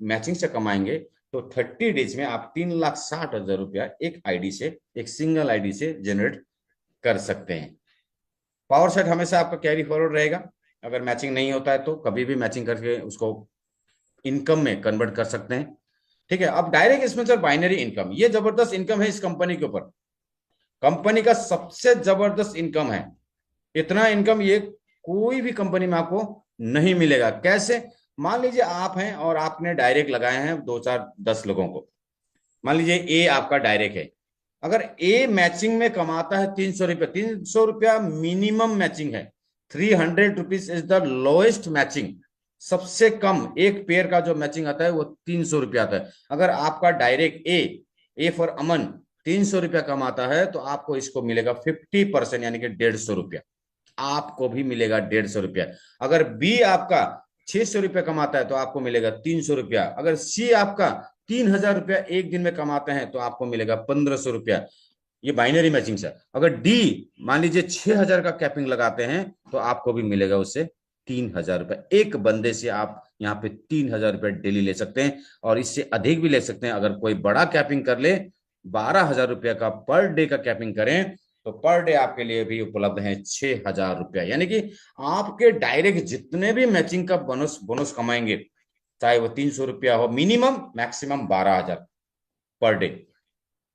मैचिंग से कमाएंगे तो 30 डेज में आप 3,60,000 रुपया एक आईडी से, एक सिंगल आईडी से जनरेट कर सकते हैं। पावर सेट हमेशा आपका कैरी फॉरवर्ड रहेगा, अगर मैचिंग नहीं होता है तो कभी भी मैचिंग करके उसको इनकम में कन्वर्ट कर सकते हैं। ठीक है, अब डायरेक्ट स्पॉन्सर बाइनरी इनकम, ये जबरदस्त इनकम है इस कंपनी के ऊपर। कंपनी का सबसे जबरदस्त इनकम है, इतना इनकम ये कोई भी कंपनी में आपको नहीं मिलेगा। कैसे? मान लीजिए आप हैं और आपने डायरेक्ट लगाए हैं 2 4 10 लोगों को। मान लीजिए ए आपका डायरेक्ट है, अगर ए मैचिंग में कमाता है 300 रुपया, 300 रुपया मिनिमम मैचिंग है, 300 rupees is the lowest matching. सबसे कम एक पेयर का जो मैचिंग आता है वो 300 रुपया आता है। अगर आपका डायरेक्ट ए फॉर अमन 300 रुपया कमाता है तो आपको इसको मिलेगा 50%, यानी कि 150 रुपया आपको भी मिलेगा। 150 रुपया। अगर बी आपका 600 रुपया कमाता है तो आपको मिलेगा 300 रुपया। अगर सी आपका 3000 रुपया एक दिन में कमाते हैं तो आपको मिलेगा 1500 रुपया। ये बाइनरी मैचिंग से। अगर डी मान लीजिए 6000 का कैपिंग लगाते हैं तो आपको भी मिलेगा उससे 3000 रुपया। एक बंदे से आप यहाँ पे 3000 रुपया डेली ले सकते हैं, और इससे अधिक भी ले सकते हैं। अगर कोई बड़ा कैपिंग कर ले, 12,000 रुपया का पर डे का कैपिंग करें तो पर डे आपके लिए भी उपलब्ध है 6,000 रुपया। यानी कि आपके डायरेक्ट जितने भी मैचिंग का बोनस बोनस कमाएंगे, चाहे वो 300 रुपया हो, मिनिमम मैक्सिमम 12,000 पर डे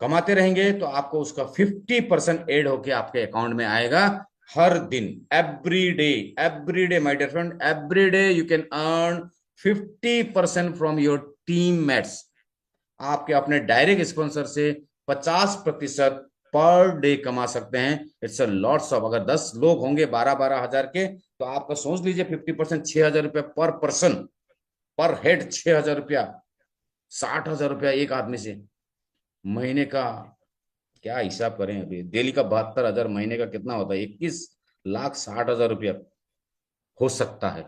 कमाते रहेंगे तो आपको उसका 50% एड होके आपके अकाउंट में आएगा हर दिन। Every day my dear friend, every day you can earn 50% from your team mates. आपके अपने डायरेक्ट स्पॉन्सर से 50% पर डे कमा सकते हैं। It's a lots of. अगर 10 लोग होंगे 12-12 हजार के, तो आपका सोच लीजिए 50% 6,000 रुपया पर पर्सन, पर हेड 6,000 रुपया, 60,000 रुपया एक आदमी से महीने का। क्या हिसाब करें, अभी डेली का 72,000, महीने का कितना होता है? 21,60,000 रुपया हो सकता है,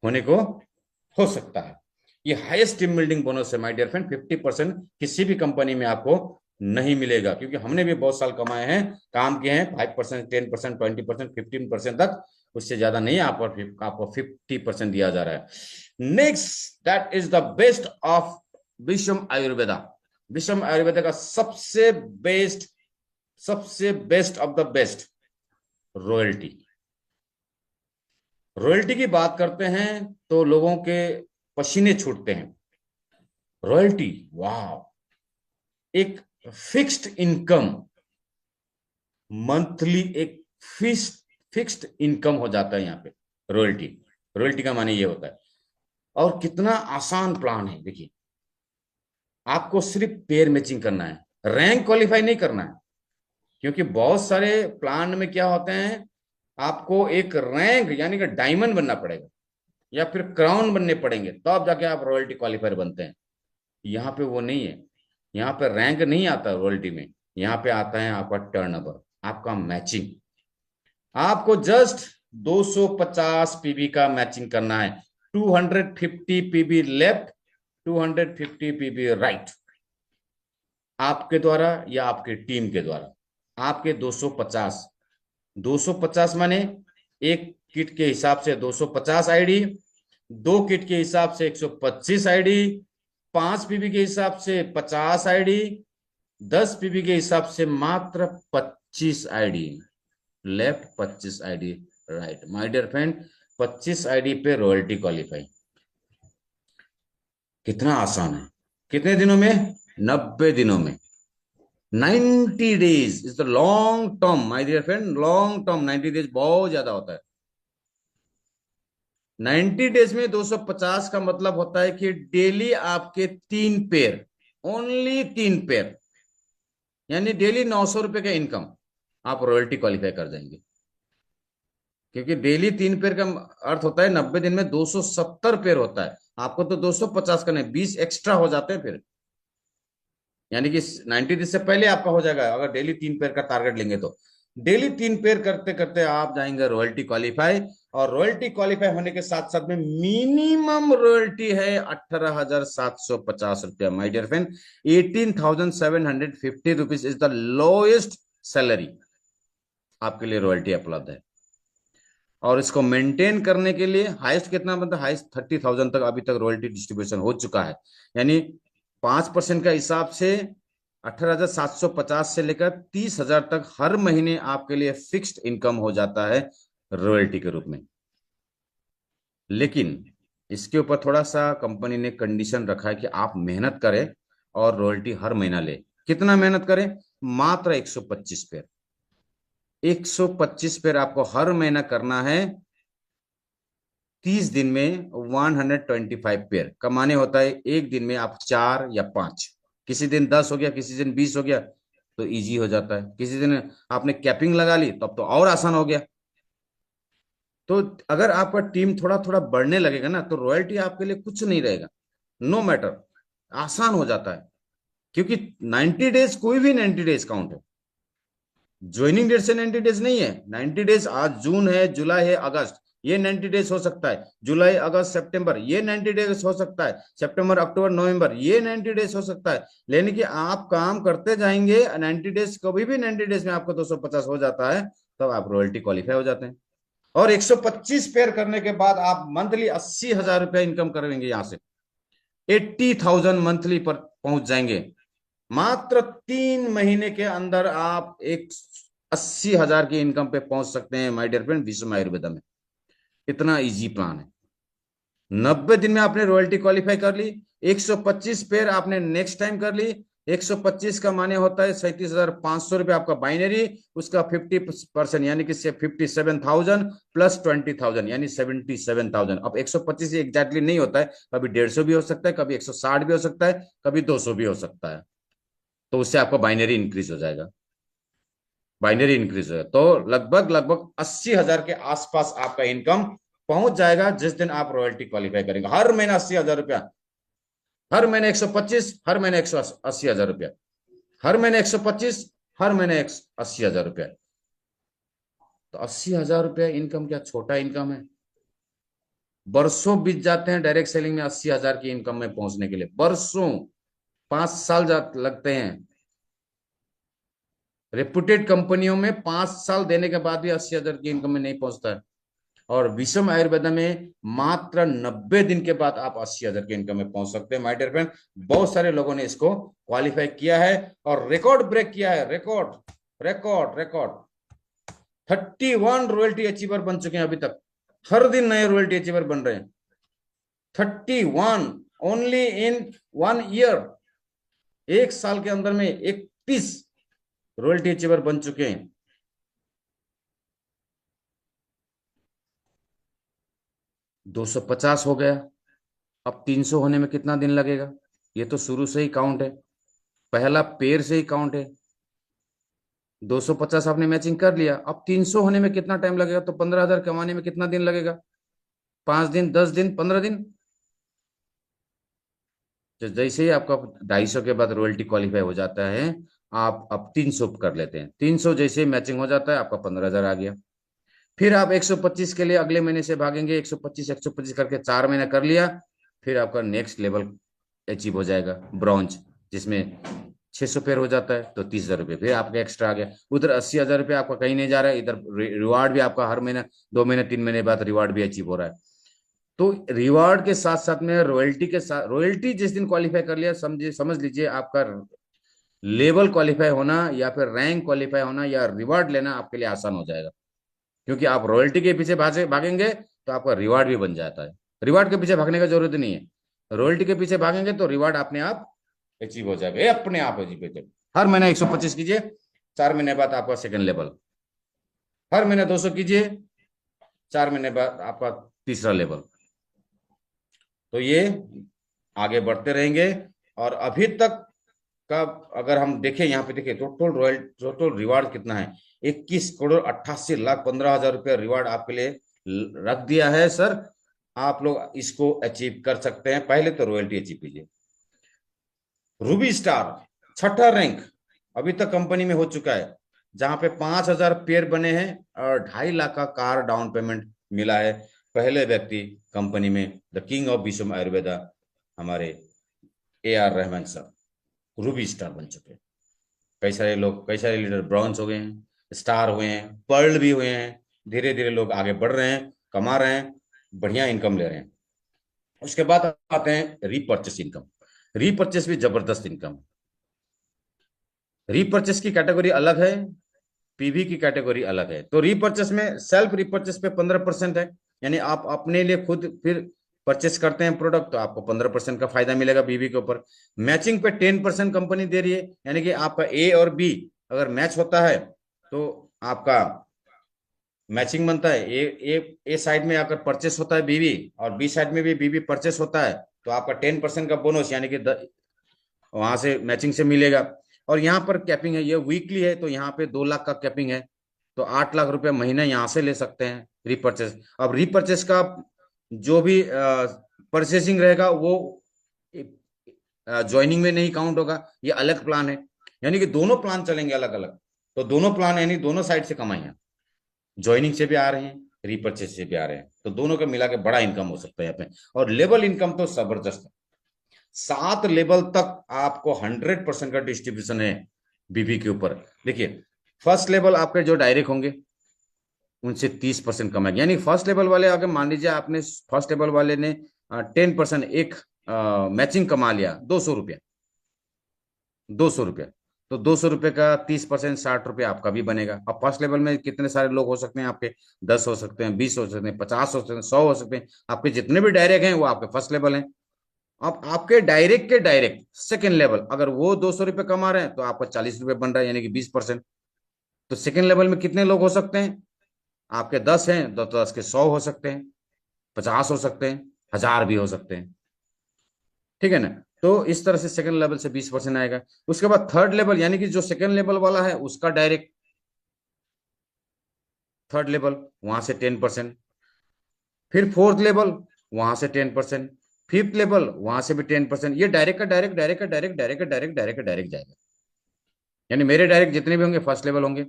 होने को हो सकता है। ये हाईएस्ट टीम बिल्डिंग बोनस है माय डियर फ्रेंड। 50% किसी भी कंपनी में आपको नहीं मिलेगा, क्योंकि हमने भी बहुत साल कमाए हैं, काम किए हैं। 5%, 10%, 20%, 15% तक, उससे ज्यादा नहीं। आपको 50% दिया जा रहा है। Next, that is the best of विषम आयुर्वेदा। विषम आयुर्वेदा का सबसे best of the best, royalty. Royalty की बात करते हैं तो लोगों के पसीने छूटते हैं। रॉयल्टी, वाह! एक फिक्स्ड इनकम, मंथली एक फिक्स्ड इनकम हो जाता है यहाँ पे रॉयल्टी। रॉयल्टी का माने ये होता है। और कितना आसान प्लान है देखिए। आपको सिर्फ पेयर मैचिंग करना है, रैंक क्वालिफाई नहीं करना है। क्योंकि बहुत सारे प्लान में क्या होते हैं, आपको एक रैंक यानी कि डायमंड बनना पड़ेगा, या फिर क्राउन बनने पड़ेंगे, तब तो जाके आप रॉयल्टी क्वालिफायर बनते हैं। यहाँ पे वो नहीं है। यहाँ पे रैंक नहीं आता रॉयल्टी में। यहाँ पे आता है आपका टर्नओवर, आपका मैचिंग। आपको जस्ट 250 पीबी का मैचिंग करना है। 250 पीबी लेफ्ट, 250 पीबी राइट, आपके द्वारा या आपकी टीम के द्वारा। आपके 250, 250 माने एक किट के हिसाब से 250 आईडी, दो किट के हिसाब से 125 आईडी, 5 पीबी के हिसाब से 50 आईडी, 10 पीबी के हिसाब से मात्र 25 ID left, 25 ID right. My dear friend, 25 ID पे रॉयल्टी क्वालिफाई। कितना आसान है। कितने दिनों में? 90 दिनों में। 90 days is the long term my dear friend. Long term 90 days बहुत ज्यादा होता है। 90 डेज में 250 का मतलब होता है कि डेली आपके 3 पेयर, ओनली 3 पेयर, यानी डेली 900 रुपए का इनकम, आप रॉयल्टी क्वालिफाई कर जाएंगे। क्योंकि डेली 3 पेयर का अर्थ होता है 90 दिन में 270 पेयर होता है। आपको तो 250 का नहीं, 20 एक्स्ट्रा हो जाते हैं फिर। यानी कि 90 दिन से पहले आपका हो जाएगा अगर डेली 3 पेयर का टारगेट लेंगे तो। डेली 3 पेयर करते करते आप जाएंगे रॉयल्टी क्वालिफाई। और रॉयल्टी क्वालिफाई होने के साथ साथ में मिनिमम रॉयल्टी है 18,750 रुपया my dear friend. 18,750 is the lowest salary आपके लिए रॉयल्टी उपलब्ध है। और इसको मेंटेन करने के लिए हाईएस्ट कितना बनता है? हाईएस्ट 30,000 तक अभी तक रॉयल्टी डिस्ट्रीब्यूशन हो चुका है। यानी 5% का हिसाब से 18,750 से लेकर 30,000 तक हर महीने आपके लिए फिक्स्ड इनकम हो जाता है रॉयल्टी के रूप में। लेकिन इसके ऊपर थोड़ा सा कंपनी ने कंडीशन रखा है कि आप मेहनत करें और रॉयल्टी हर महीना ले। कितना मेहनत करें? मात्र 125 पेयर। 125 पेयर आपको हर महीना करना है। 30 दिन में 125 पेयर कमाने होता है। एक दिन में आप 4 या 5, किसी दिन 10 हो गया, किसी दिन 20 हो गया तो इजी हो जाता है। किसी दिन आपने कैपिंग लगा ली तब तो और आसान हो गया। तो अगर आपका टीम थोड़ा थोड़ा बढ़ने लगेगा ना, तो रॉयल्टी आपके लिए कुछ नहीं रहेगा, नो मैटर, आसान हो जाता है। क्योंकि 90 डेज, कोई भी 90 डेज काउंट है, ज्वाइनिंग डेट से 90 डेज नहीं है। 90 डेज, आज जून है, जुलाई है, अगस्त, ये 90 डेज हो सकता है। जुलाई, अगस्त, सितंबर, ये 90 डेज हो सकता है। सितंबर, अक्टूबर, नवंबर, ये 90 डेज हो सकता है। लेकिन कि आप काम करते जाएंगे 90 डेज, कभी भी 90 डेज में आपको 250 हो जाता है, तब आप रॉयल्टी क्वालिफाई हो जाते हैं। और 125 पेयर करने के बाद आप मंथली 80,000 रुपया इनकम करेंगे, यहां से 80,000 मंथली पर पहुंच जाएंगे। मात्र 3 महीने के अंदर आप एक 80,000 की इनकम पे पहुंच सकते हैं माय डियर फ्रेंड, विश्व आयुर्वेदा में। इतना इजी प्लान है। 90 दिन में आपने रॉयल्टी क्वालिफाई कर ली। 125 पेयर आपने नेक्स्ट टाइम कर ली। 125 का माने होता है 37,500 रुपये आपका बाइनरी, उसका 50% यानी कि 57,000 प्लस 20,000 यानी 77,000। अब 125 एग्जैक्टली नहीं होता है, कभी 150 भी हो सकता है, कभी 160 भी हो सकता है, कभी 200 भी हो सकता है। तो उससे आपका बाइनरी इंक्रीज हो जाएगा, बाइनरी इंक्रीज हो जाएगा। तो लगभग लगभग 80,000 के आसपास आपका इनकम पहुंच जाएगा जिस दिन आप रॉयल्टी क्वालिफाई करेंगे। हर महीना 80,000 रुपया, हर महीने 125, हर महीने 180,000 रुपया, हर महीने 125, हर महीने 80,000 रुपया। तो 80,000 रुपया इनकम क्या छोटा इनकम है? बरसों बीत जाते हैं डायरेक्ट सेलिंग में 80,000 की इनकम में पहुंचने के लिए, बरसों, 5 साल लगते हैं। रेपुटेड कंपनियों में 5 साल देने के बाद भी 80,000 की इनकम में नहीं पहुंचता है। और विषम आयुर्वेदा में मात्र 90 दिन के बाद आप 80,000 की इनकम में पहुंच सकते हैं माय डियर फ्रेंड। बहुत सारे लोगों ने इसको क्वालिफाई किया है और रिकॉर्ड ब्रेक किया है, record, record, record. 31 royalty achiever बन चुके हैं अभी तक। हर दिन नए रॉयल्टी अचीवर बन रहे हैं। 31 ओनली इन 1 ईयर। एक साल के अंदर में 31 रॉयल्टी अचीवर बन चुके हैं। 250 हो गया, अब 300 होने में कितना दिन लगेगा? ये तो शुरू से ही काउंट है, पहला पेयर से ही काउंट है। 250 आपने मैचिंग कर लिया, अब 300 होने में कितना टाइम लगेगा? तो 15,000 कमाने में कितना दिन लगेगा? 5 दिन, 10 दिन, 15 दिन। तो जैसे ही आपका 250 के बाद रॉयल्टी क्वालिफाई हो जाता है, आप अब 300 कर लेते हैं। 300 जैसे ही मैचिंग हो जाता है, आपका 15,000 आ गया। फिर आप 125 के लिए अगले महीने से भागेंगे, 125, 125 करके 4 महीना कर लिया। फिर आपका नेक्स्ट लेवल अचीव हो जाएगा, ब्रॉन्ज, जिसमें 600 पेयर हो जाता है, तो 30,000 रुपये फिर आपका एक्स्ट्रा आ गया। उधर 80,000 रुपये आपका कहीं नहीं जा रहा है, इधर रिवार्ड भी आपका हर महीना, 2 महीने, 3 महीने बाद रिवार्ड भी अचीव हो रहा है। तो रिवार्ड के साथ साथ में रॉयल्टी के साथ, रॉयल्टी जिस दिन क्वालिफाई कर लिया, समझिए, समझ लीजिए आपका लेवल क्वालिफाई होना या फिर रैंक क्वालिफाई होना या रिवार्ड लेना आपके लिए आसान हो जाएगा। क्योंकि आप रॉयल्टी के पीछे भागेंगे तो आपका रिवार्ड भी बन जाता है। रिवार्ड के पीछे भागने का जरूरत नहीं है, रॉयल्टी के पीछे भागेंगे तो रिवार्ड अपने आप अचीव हो जाएगा, ये अपने आप अचीव हो जाएगा। हर महीने 125 कीजिए, 4 महीने बाद आपका सेकंड लेवल। हर महीने 200 कीजिए, 4 महीने बाद आपका तीसरा लेवल। तो ये आगे बढ़ते रहेंगे। और अभी तक का अगर हम देखें, यहाँ पे देखें, टोटल रिवार्ड कितना है? 21,88,15,000 रिवार्ड आपके लिए रख दिया है सर। आप लोग इसको अचीव कर सकते हैं। पहले तो रॉयल्टी अचीव कीजिए। रूबी स्टार, छठा रैंक अभी तक कंपनी में हो चुका है, जहां पे 5,000 पेयर बने हैं और 2.5 लाख का कार डाउन पेमेंट मिला है। पहले व्यक्ति कंपनी में, द किंग ऑफ विश्व आयुर्वेदा, हमारे AR Rahman sir Ruby star बन चुके हैं। कई सारे लोग, कई सारे लीडर ब्रॉन्ज हो गए हैं, स्टार हुए हैं, पर्ल भी हुए हैं। धीरे धीरे लोग आगे बढ़ रहे हैं, कमा रहे हैं, बढ़िया इनकम ले रहे हैं। उसके बाद आते हैं रीपर्चेस इनकम। रीपर्चेस भी जबरदस्त इनकम। रीपर्चेस की कैटेगरी अलग है, पीवी की कैटेगरी अलग है। तो रीपर्चेस में सेल्फ रीपर्चेस पे 15% है, यानी आप अपने लिए खुद फिर परचेस करते हैं प्रोडक्ट, तो आपको 15% का फायदा मिलेगा पीवी के ऊपर। मैचिंग पे 10% कंपनी दे रही है, यानी कि आपका ए और बी अगर मैच होता है तो आपका मैचिंग बनता है। ए साइड में अगर परचेस होता है बीवी और बी साइड में भी बीवी परचेस होता है, तो आपका 10% का बोनस यानी कि वहां से मैचिंग से मिलेगा। और यहाँ पर कैपिंग है, ये वीकली है, तो यहाँ पे 2 लाख का कैपिंग है। तो 8 लाख रुपए महीने यहां से ले सकते हैं रीपर्चेस। अब रीपर्चेस का जो भी परचेसिंग रहेगा वो ज्वाइनिंग में नहीं काउंट होगा, ये अलग प्लान है। यानी कि दोनों प्लान चलेंगे अलग अलग। तो दोनों प्लान यानी दोनों साइड से कमाइयां, ज्वाइनिंग से भी आ रहे हैं, रीपर्चेस से भी आ रहे हैं, तो दोनों का मिला के बड़ा इनकम हो सकता है यहाँ पे। और लेवल इनकम तो जबरदस्त है। 7 लेवल तक आपको 100% का डिस्ट्रीब्यूशन है बीबी के ऊपर। देखिए, फर्स्ट लेवल आपके जो डायरेक्ट होंगे उनसे 30% कम है। यानी फर्स्ट लेवल वाले, अगर मान लीजिए आपने फर्स्ट लेवल वाले ने 10% एक मैचिंग कमा लिया, 200 रुपया, 200 रुपया, तो 200 रुपये का 30%, 60 रुपया आपका भी बनेगा। अब फर्स्ट लेवल में कितने सारे लोग हो सकते हैं आपके? 10 हो सकते हैं, 20 हो सकते हैं, 50 हो सकते हैं, 100 हो सकते हैं। आपके जितने भी डायरेक्ट हैं वो आपके फर्स्ट लेवल हैं। अब आपके डायरेक्ट के डायरेक्ट सेकंड लेवल, अगर वो 200 रुपये कमा रहे हैं तो आपका 40 रुपये बन रहा है, यानी कि 20%। तो सेकंड लेवल में कितने लोग हो सकते हैं? आपके 10 हैं तो 10 के 100 हो सकते हैं, 50 हो सकते हैं, 1000 भी हो सकते हैं। ठीक है ना? तो इस तरह से सेकंड लेवल से 20% आएगा। उसके बाद थर्ड लेवल, यानी कि जो सेकंड लेवल वाला है उसका डायरेक्ट थर्ड लेवल, वहां से 10%। फिर फोर्थ लेवल, वहां से 10%। फिफ्थ लेवल, वहां से भी 10%। ये डायरेक्ट का डायरेक्ट, डायरेक्ट का डायरेक्ट, डायरेक्ट का डायरेक्ट, डायरेक्ट का डायरेक्ट जाएगा। यानी मेरे डायरेक्ट जितने भी होंगे फर्स्ट लेवल होंगे,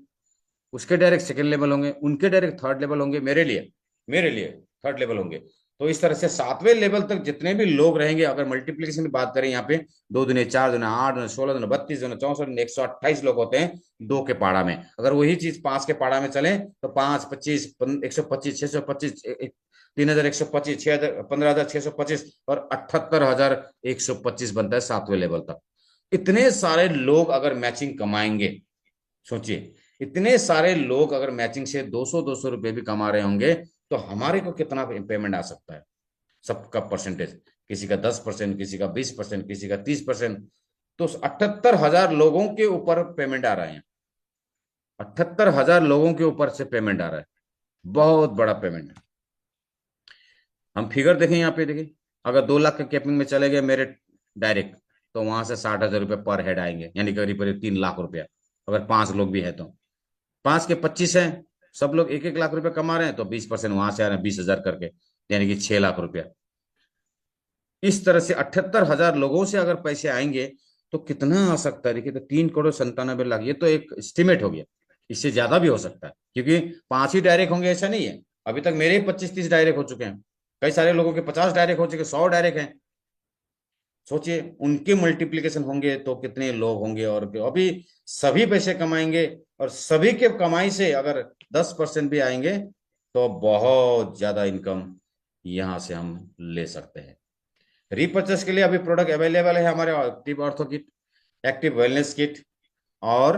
उसके डायरेक्ट सेकंड लेवल होंगे, उनके डायरेक्ट थर्ड लेवल होंगे, मेरे लिए थर्ड लेवल होंगे। तो इस तरह से 7वें लेवल तक जितने भी लोग रहेंगे, अगर मल्टीप्लीकेशन की बात करें यहाँ पे, 2 दूनी 4 दूनी 8 दूनी 16 दूनी 32 दूनी 64 128 लोग होते हैं दो के पाड़ा में। अगर वही चीज 5 के पाड़ा में चले तो 5 25 125 625 3125 6000 15625 और 78125 बनता है 7वें लेवल तक। इतने सारे लोग अगर मैचिंग कमाएंगे, सोचिए, इतने सारे लोग अगर मैचिंग से 200 200 रुपए भी कमा रहे होंगे तो हमारे को कितना पेमेंट आ सकता है? सबका परसेंटेज, किसी का 10%, किसी का 20%, किसी का 30%। तो 78,000 लोगों के ऊपर पेमेंट आ रहा है। 78,000 लोगों के ऊपर से पेमेंट आ रहा है, बहुत बड़ा पेमेंट है। हम फिगर देखें यहाँ पे, देखिए, अगर 2 लाख के कैपिंग में चले गए मेरे डायरेक्ट, तो वहां से 60,000 रुपये पर हेड आएंगे, यानी करीब करीब 3 लाख रुपया। अगर 5 लोग भी है तो 5 के 25 हैं, सब लोग 1 1 लाख रुपए कमा रहे हैं, तो 20% वहां से आ रहे हैं, 20,000 करके, यानी कि 6 लाख रुपया। इस तरह से 78,000 लोगों से अगर पैसे आएंगे तो कितना आ सकता है? देखिए, तो 3 करोड़ 97 लाख, ये तो एक एस्टिमेट हो गया। इससे ज्यादा भी हो सकता है, क्योंकि 5 ही डायरेक्ट होंगे ऐसा नहीं है। अभी तक मेरे ही 25 30 डायरेक्ट हो चुके हैं, कई सारे लोगों के 50 डायरेक्ट हो चुके, 100 डायरेक्ट हैं। सोचिए, उनके मल्टीप्लिकेशन होंगे तो कितने लोग होंगे। और अभी सभी पैसे कमाएंगे, और सभी के कमाई से अगर 10% भी आएंगे तो बहुत ज्यादा इनकम यहां से हम ले सकते हैं। रीपर्चेस के लिए अभी प्रोडक्ट अवेलेबल है हमारे active ortho kit, active wellness kit और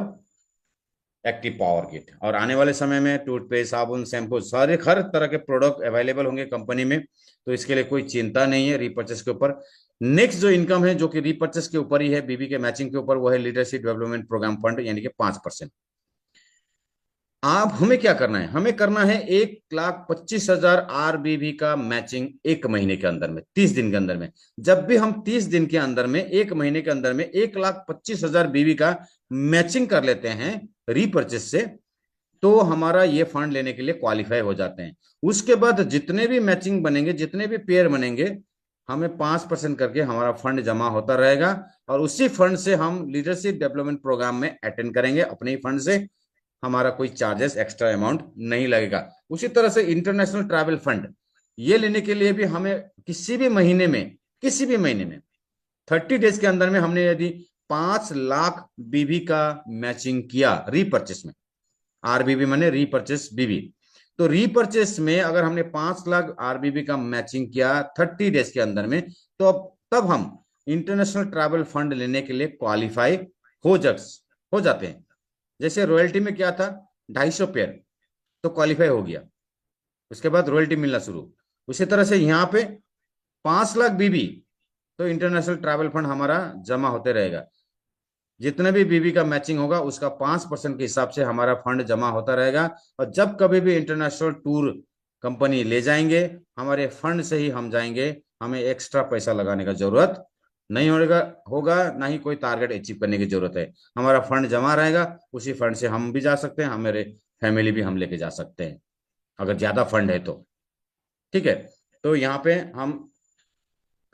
एक्टिव पावर किट। और आने वाले समय में टूथपेस्ट, साबुन, शैम्पू, सारे हर तरह के प्रोडक्ट अवेलेबल होंगे कंपनी में। तो इसके लिए कोई चिंता नहीं है रीपर्चेस के ऊपर। नेक्स्ट जो इनकम है जो कि रीपर्चेस के ऊपर ही है, बीबी के मैचिंग के ऊपर, वो है लीडरशिप डेवलपमेंट प्रोग्राम फंड, यानी कि 5%। आप हमें क्या करना है? हमें करना है 1,25,000 आरबीबी का मैचिंग एक महीने के अंदर में, 30 दिन के अंदर में। जब भी हम 30 दिन के अंदर में, एक महीने के अंदर में 1,25,000 बीबी का मैचिंग कर लेते हैं रीपर्चेस से, तो हमारा ये फंड लेने के लिए क्वालिफाई हो जाते हैं। उसके बाद जितने भी मैचिंग बनेंगे, जितने भी पेयर बनेंगे, हमें 5% करके हमारा फंड जमा होता रहेगा। और उसी फंड से हम लीडरशिप डेवलपमेंट प्रोग्राम में अटेंड करेंगे अपने ही फंड से। हमारा कोई चार्जेस एक्स्ट्रा अमाउंट नहीं लगेगा। उसी तरह से इंटरनेशनल ट्रैवल फंड, ये लेने के लिए भी हमें किसी भी महीने में 30 डेज के अंदर में हमने यदि 5 लाख बीबी का मैचिंग किया रीपर्चेस में, आरबीबी माने रीपर्चेस बीबी, तो रीपर्चेस में अगर हमने 5 लाख आरबीबी का मैचिंग किया 30 डेज के अंदर में, तो अब तब हम इंटरनेशनल ट्रैवल फंड लेने के लिए क्वालिफाई हो जा हो जाते हैं। जैसे रॉयल्टी में क्या था, 250 पेयर, तो क्वालिफाई हो गया, उसके बाद रॉयल्टी मिलना शुरू। उसी तरह से यहाँ पे 5 लाख बीबी, तो इंटरनेशनल ट्रैवल फंड हमारा जमा होते रहेगा। जितने भी बीबी का मैचिंग होगा उसका 5% के हिसाब से हमारा फंड जमा होता रहेगा। और जब कभी भी इंटरनेशनल टूर कंपनी ले जाएंगे, हमारे फंड से ही हम जाएंगे, हमें एक्स्ट्रा पैसा लगाने का जरूरत नहीं होगा ना ही कोई टारगेट अचीव करने की जरूरत है। हमारा फंड जमा रहेगा, उसी फंड से हम भी जा सकते हैं, हमारे फैमिली भी हम लेके जा सकते हैं अगर ज्यादा फंड है तो। ठीक है, तो यहाँ पे हम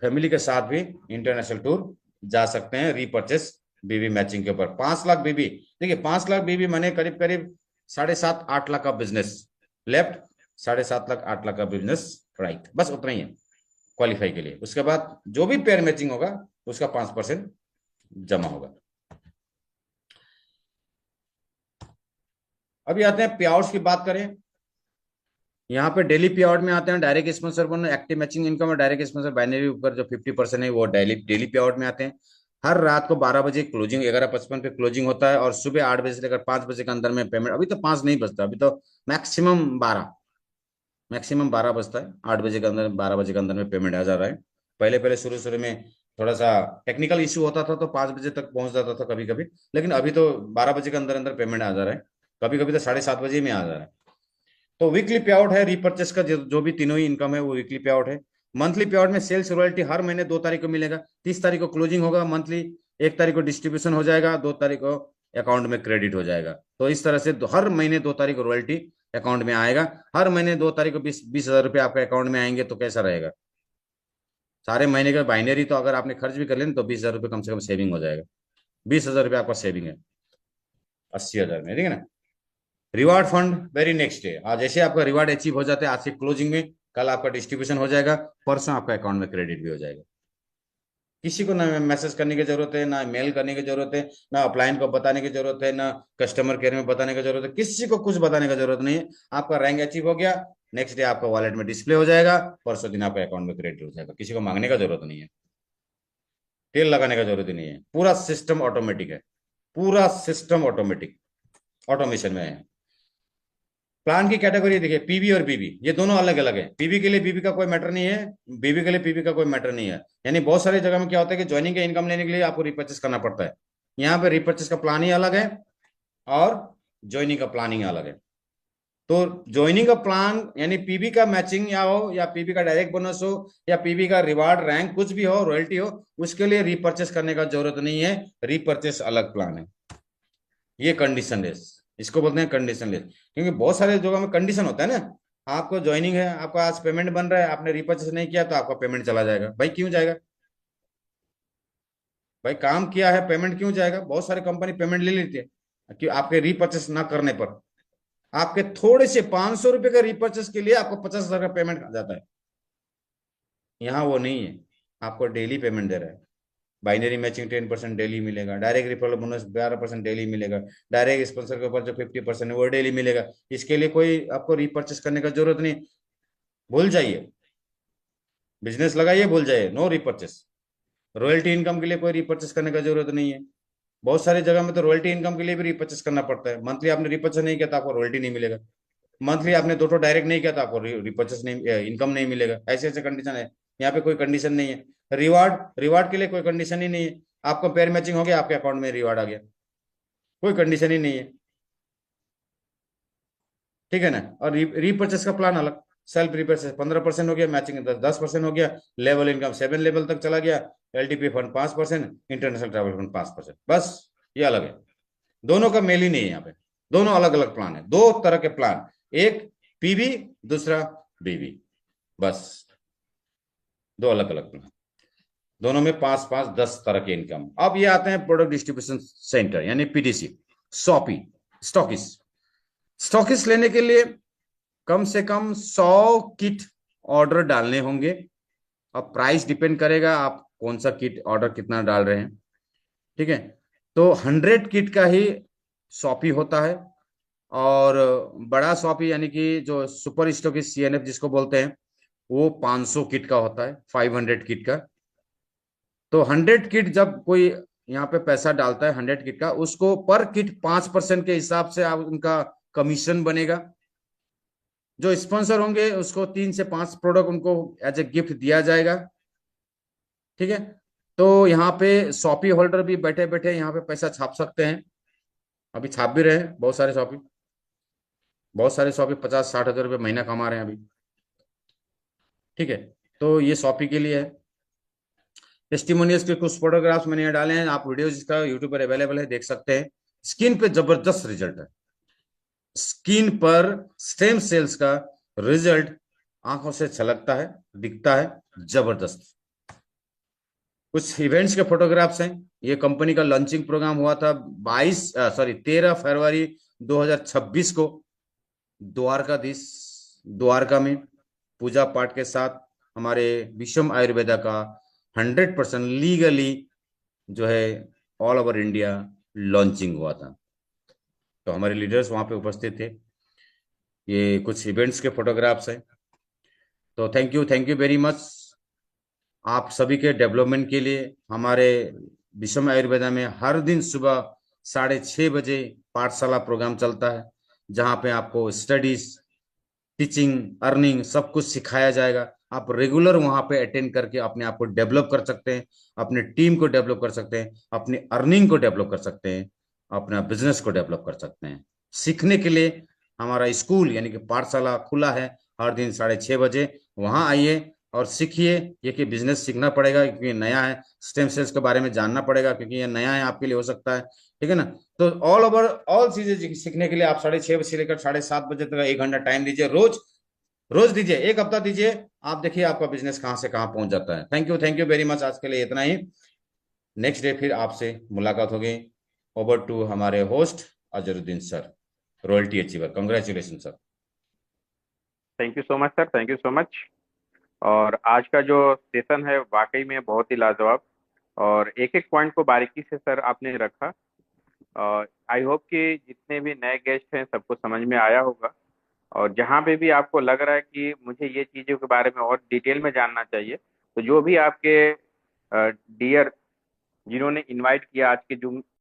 फैमिली के साथ भी इंटरनेशनल टूर जा सकते हैं रीपर्चेस बीबी मैचिंग के ऊपर। 5 लाख बीबी, देखिए 5 लाख बीबी माने करीब करीब 7.5-8 लाख का बिजनेस लेफ्ट, 7.5 लाख 8 लाख का बिजनेस राइट, बस उतना ही है क्वालिफाई के लिए। उसके बाद जो भी पेयर मैचिंग होगा उसका 5% जमा होगा। अभी आते हैं पे आउट्स की बात करें। यहाँ पे डेली पे आउट में आते हैं direct sponsor bonus, active matching income और डायरेक्ट स्पॉन्सर बाइनरी ऊपर जो 50% है वो डेली डेली पे आउट में आते हैं। हर रात को 12 बजे क्लोजिंग, 11:55 पे क्लोजिंग होता है और सुबह 8 बजे से लेकर 5 बजे के अंदर में पेमेंट। अभी तो 5 नहीं बजता, अभी तो मैक्सिमम 12, मैक्सिमम 12 बजता है। 8 बजे के अंदर, 12 बजे के अंदर में पेमेंट आ जा रहा है। पहले पहले शुरू शुरू में थोड़ा सा टेक्निकल इश्यू होता था तो 5 बजे तक पहुंच जाता था कभी कभी, लेकिन अभी तो 12 बजे के अंदर अंदर पेमेंट आ जा रहा है। कभी कभी तो 7:30 बजे में आ जा रहा है। तो वीकली पे आउट है रीपर्चेस का, जो भी तीनों ही इनकम है वो वीकली पे आउट है। मंथली पे आउट में सेल्स रॉयल्टी हर महीने 2 तारीख को मिलेगा। 30 तारीख को क्लोजिंग होगा मंथली, 1 तारीख को डिस्ट्रीब्यूशन हो जाएगा, 2 तारीख को अकाउंट में क्रेडिट हो जाएगा। तो इस तरह से हर महीने 2 तारीख को रॉयल्टी अकाउंट में आएगा। हर महीने 2 तारीख को 20,000 रुपये आपके अकाउंट में आएंगे तो कैसा रहेगा? सारे महीने का बाइनरी तो अगर आपने खर्च भी कर लेना तो 20,000 रुपये कम से कम सेविंग हो जाएगा। 20,000 रुपये आपका सेविंग है 80,000 में, ठीक है ना। Reward fund very next day, आज जैसे आपका रिवार्ड अचीव हो जाता है आज से क्लोजिंग में, कल आपका डिस्ट्रीब्यूशन हो जाएगा, परसों आपका अकाउंट में क्रेडिट भी हो जाएगा। किसी को ना मैसेज करने की जरूरत है, ना मेल करने की जरूरत है, ना अपलाइन को बताने की जरूरत है, ना कस्टमर केयर में बताने की जरूरत है, किसी को कुछ बताने की जरूरत नहीं है। आपका रैंक अचीव हो गया, नेक्स्ट डे आपका वॉलेट में डिस्प्ले हो जाएगा, परसों दिन आपका अकाउंट में क्रेडिट हो जाएगा। किसी को मांगने का जरूरत नहीं है, तेल लगाने का जरूरत ही नहीं है। पूरा सिस्टम ऑटोमेटिक है, पूरा सिस्टम ऑटोमेटिक ऑटोमेशन में है। प्लान की कैटेगरी देखिए, पीबी और बीबी ये दोनों अलग अलग है। पीबी के लिए बीबी का कोई मैटर नहीं है, बीबी के लिए पीबी का कोई मैटर नहीं है। यानी बहुत सारी जगह में क्या होता है कि ज्वाइनिंग का इनकम लेने के लिए आपको रिपर्चेस करना पड़ता है। यहाँ पे रिपर्चेस का प्लान ही अलग है और ज्वाइनिंग का प्लानिंग अलग है। तो ज्वाइनिंग का प्लान यानी पीबी का मैचिंग या हो, या पीबी का डायरेक्ट बोनस हो, या पीबी का रिवार्ड रैंक कुछ भी हो, रॉयल्टी हो, उसके लिए रिपर्चेस करने का जरूरत नहीं है। रिपर्चेस अलग प्लान है, ये कंडीशन लेस, इसको बोलते हैं कंडीशन लेस। क्योंकि बहुत सारे जगहों में कंडीशन होता है ना, आपको ज्वाइनिंग है, आपका आज पेमेंट बन रहा है, आपने रिपर्चेस नहीं किया तो आपका पेमेंट चला जाएगा। भाई क्यों जाएगा? भाई काम किया है, पेमेंट क्यों जाएगा? बहुत सारी कंपनी पेमेंट ले लेती है कि आपके रिपर्चेस ना करने पर आपके थोड़े से 500 रुपए का रिपर्चेस के लिए आपको 50,000 का पेमेंट आ जाता है। यहाँ वो नहीं है, आपको डेली पेमेंट दे रहा है। बाइनरी मैचिंग 10% डेली मिलेगा, डायरेक्ट रिफरल बोनस 12% डेली मिलेगा, डायरेक्ट स्पॉन्सर के ऊपर जो 50% है वो डेली मिलेगा। इसके लिए कोई आपको रिपर्चेस करने का जरूरत नहीं। भूल जाइए, बिजनेस लगाइए, भूल जाइए, नो रिपर्चेस। रॉयल्टी इनकम के लिए कोई रिपर्चेस करने का जरूरत नहीं है। बहुत सारी जगह में तो रॉयल्टी इनकम के लिए भी रिपर्चेस करना पड़ता है। मंथली आपने रिपर्चेस नहीं किया तो आपको रॉयल्टी नहीं मिलेगा। मंथली आपने 2 डायरेक्ट नहीं किया तो आपको रिपर्चेस नहीं, इनकम नहीं मिलेगा। ऐसे ऐसे कंडीशन है, यहाँ पे कोई कंडीशन नहीं है। रिवार्ड, रिवार्ड के लिए कोई कंडीशन ही नहीं है। आपको पेयर मैचिंग हो गया, आपके अकाउंट में रिवार्ड आ गया, कोई कंडीशन ही नहीं है, ठीक है ना। और रीपर्चेस का प्लान अलग, सेल्फ रिपर्चेस 15% हो गया, मैचिंग 10% हो गया, लेवल इनकम 7 लेवल तक चला गया, LTP fund 5%, international travel fund 5%, बस ये अलग है। दोनों का मेल ही नहीं है यहाँ पे, दोनों अलग अलग प्लान है। 2 तरह के प्लान, एक पीबी, दूसरा बीबी, बस 2 अलग अलग प्लान, दोनों में 5-5-10 तरह के इनकम। अब ये आते हैं प्रोडक्ट डिस्ट्रीब्यूशन सेंटर यानी पीडीसी, शॉपी, स्टॉकिस। स्टॉकिस लेने के लिए कम से कम 100 किट ऑर्डर डालने होंगे। अब प्राइस डिपेंड करेगा आप कौन सा किट ऑर्डर कितना डाल रहे हैं, ठीक है। तो 100 किट का ही शॉपी होता है, और बड़ा शॉपी यानी कि जो सुपर स्टॉकिस सीएनएफ जिसको बोलते हैं वो 500 किट का होता है, 500 किट का। तो 100 किट जब कोई यहाँ पे पैसा डालता है 100 किट का, उसको पर किट 5% के हिसाब से आप उनका कमीशन बनेगा। जो स्पॉन्सर होंगे उसको 3 से 5 प्रोडक्ट उनको एज ए गिफ्ट दिया जाएगा, ठीक है। तो यहाँ पे शॉपी होल्डर भी बैठे बैठे यहाँ पे पैसा छाप सकते हैं, अभी छाप भी रहे हैं बहुत सारे शॉपी, बहुत सारे शॉपी 50-60 हज़ार रुपये महीना कमा रहे हैं अभी, ठीक है। तो ये शॉपी के लिए है। टेस्टिमोनियल्स के कुछ फोटोग्राफ्स मैंने यहाँ डाले हैं, आप वीडियोज इसका यूट्यूब पर अवेलेबल है, देख सकते हैं। स्किन पे जबरदस्त रिजल्ट है, स्किन पर स्टेम सेल्स का रिजल्ट आंखों से छलकता है, दिखता है, जबरदस्त। कुछ इवेंट्स के फोटोग्राफ्स हैं। ये कंपनी का लॉन्चिंग प्रोग्राम हुआ था 13 फरवरी 2026 को, द्वारकाधीश द्वारका में पूजा पाठ के साथ हमारे विश्वम आयुर्वेदा का 100% लीगली जो है ऑल ओवर इंडिया लॉन्चिंग हुआ था। तो हमारे लीडर्स वहां पे उपस्थित थे। ये कुछ इवेंट्स के फोटोग्राफ्स हैं। तो थैंक यू वेरी मच आप सभी के डेवलपमेंट के लिए। हमारे विषम आयुर्वेदा में हर दिन सुबह 6:30 बजे पाठशाला प्रोग्राम चलता है, जहाँ पे आपको स्टडीज, टीचिंग, अर्निंग सब कुछ सिखाया जाएगा। आप रेगुलर वहां पे अटेंड करके अपने आप को डेवलप कर सकते हैं, अपने टीम को डेवलप कर सकते हैं, अपनी अर्निंग को डेवलप कर सकते हैं, अपना बिजनेस को डेवलप कर सकते हैं। सीखने के लिए हमारा स्कूल यानी कि पाठशाला खुला है हर दिन 6:30 बजे। वहां आइए और सीखिए। ये कि बिजनेस सीखना पड़ेगा क्योंकि ये नया है, स्टेम सेल्स के बारे में जानना पड़ेगा क्योंकि ये नया है, आपके लिए हो सकता है। ठीक है ना। तो ऑल ओवर ऑल चीजें सीखने के लिए आप 6:30 बजे से लेकर 7:30 बजे तक 1 घंटा टाइम दीजिए रोज। रोज दीजिए, एक हफ्ता दीजिए। आप देखिए आपका बिजनेस कहां से कहां पहुंच जाता है। Thank you very much. आज के लिए इतना ही। नेक्स्ट डे फिर आपसे मुलाकात होगी। ओवर टू हमारे host Azharuddin sir, royalty achiever. Congratulation sir. Thank you so much sir, thank you so much. और आज का जो सेशन है वाकई में बहुत ही लाजवाब, और एक एक पॉइंट को बारीकी से सर आपने रखा। आई होप कि जितने भी नए गेस्ट हैं सबको समझ में आया होगा। और जहाँ पे भी आपको लग रहा है कि मुझे ये चीज़ों के बारे में और डिटेल में जानना चाहिए, तो जो भी आपके डियर जिन्होंने इनवाइट किया आज के जूम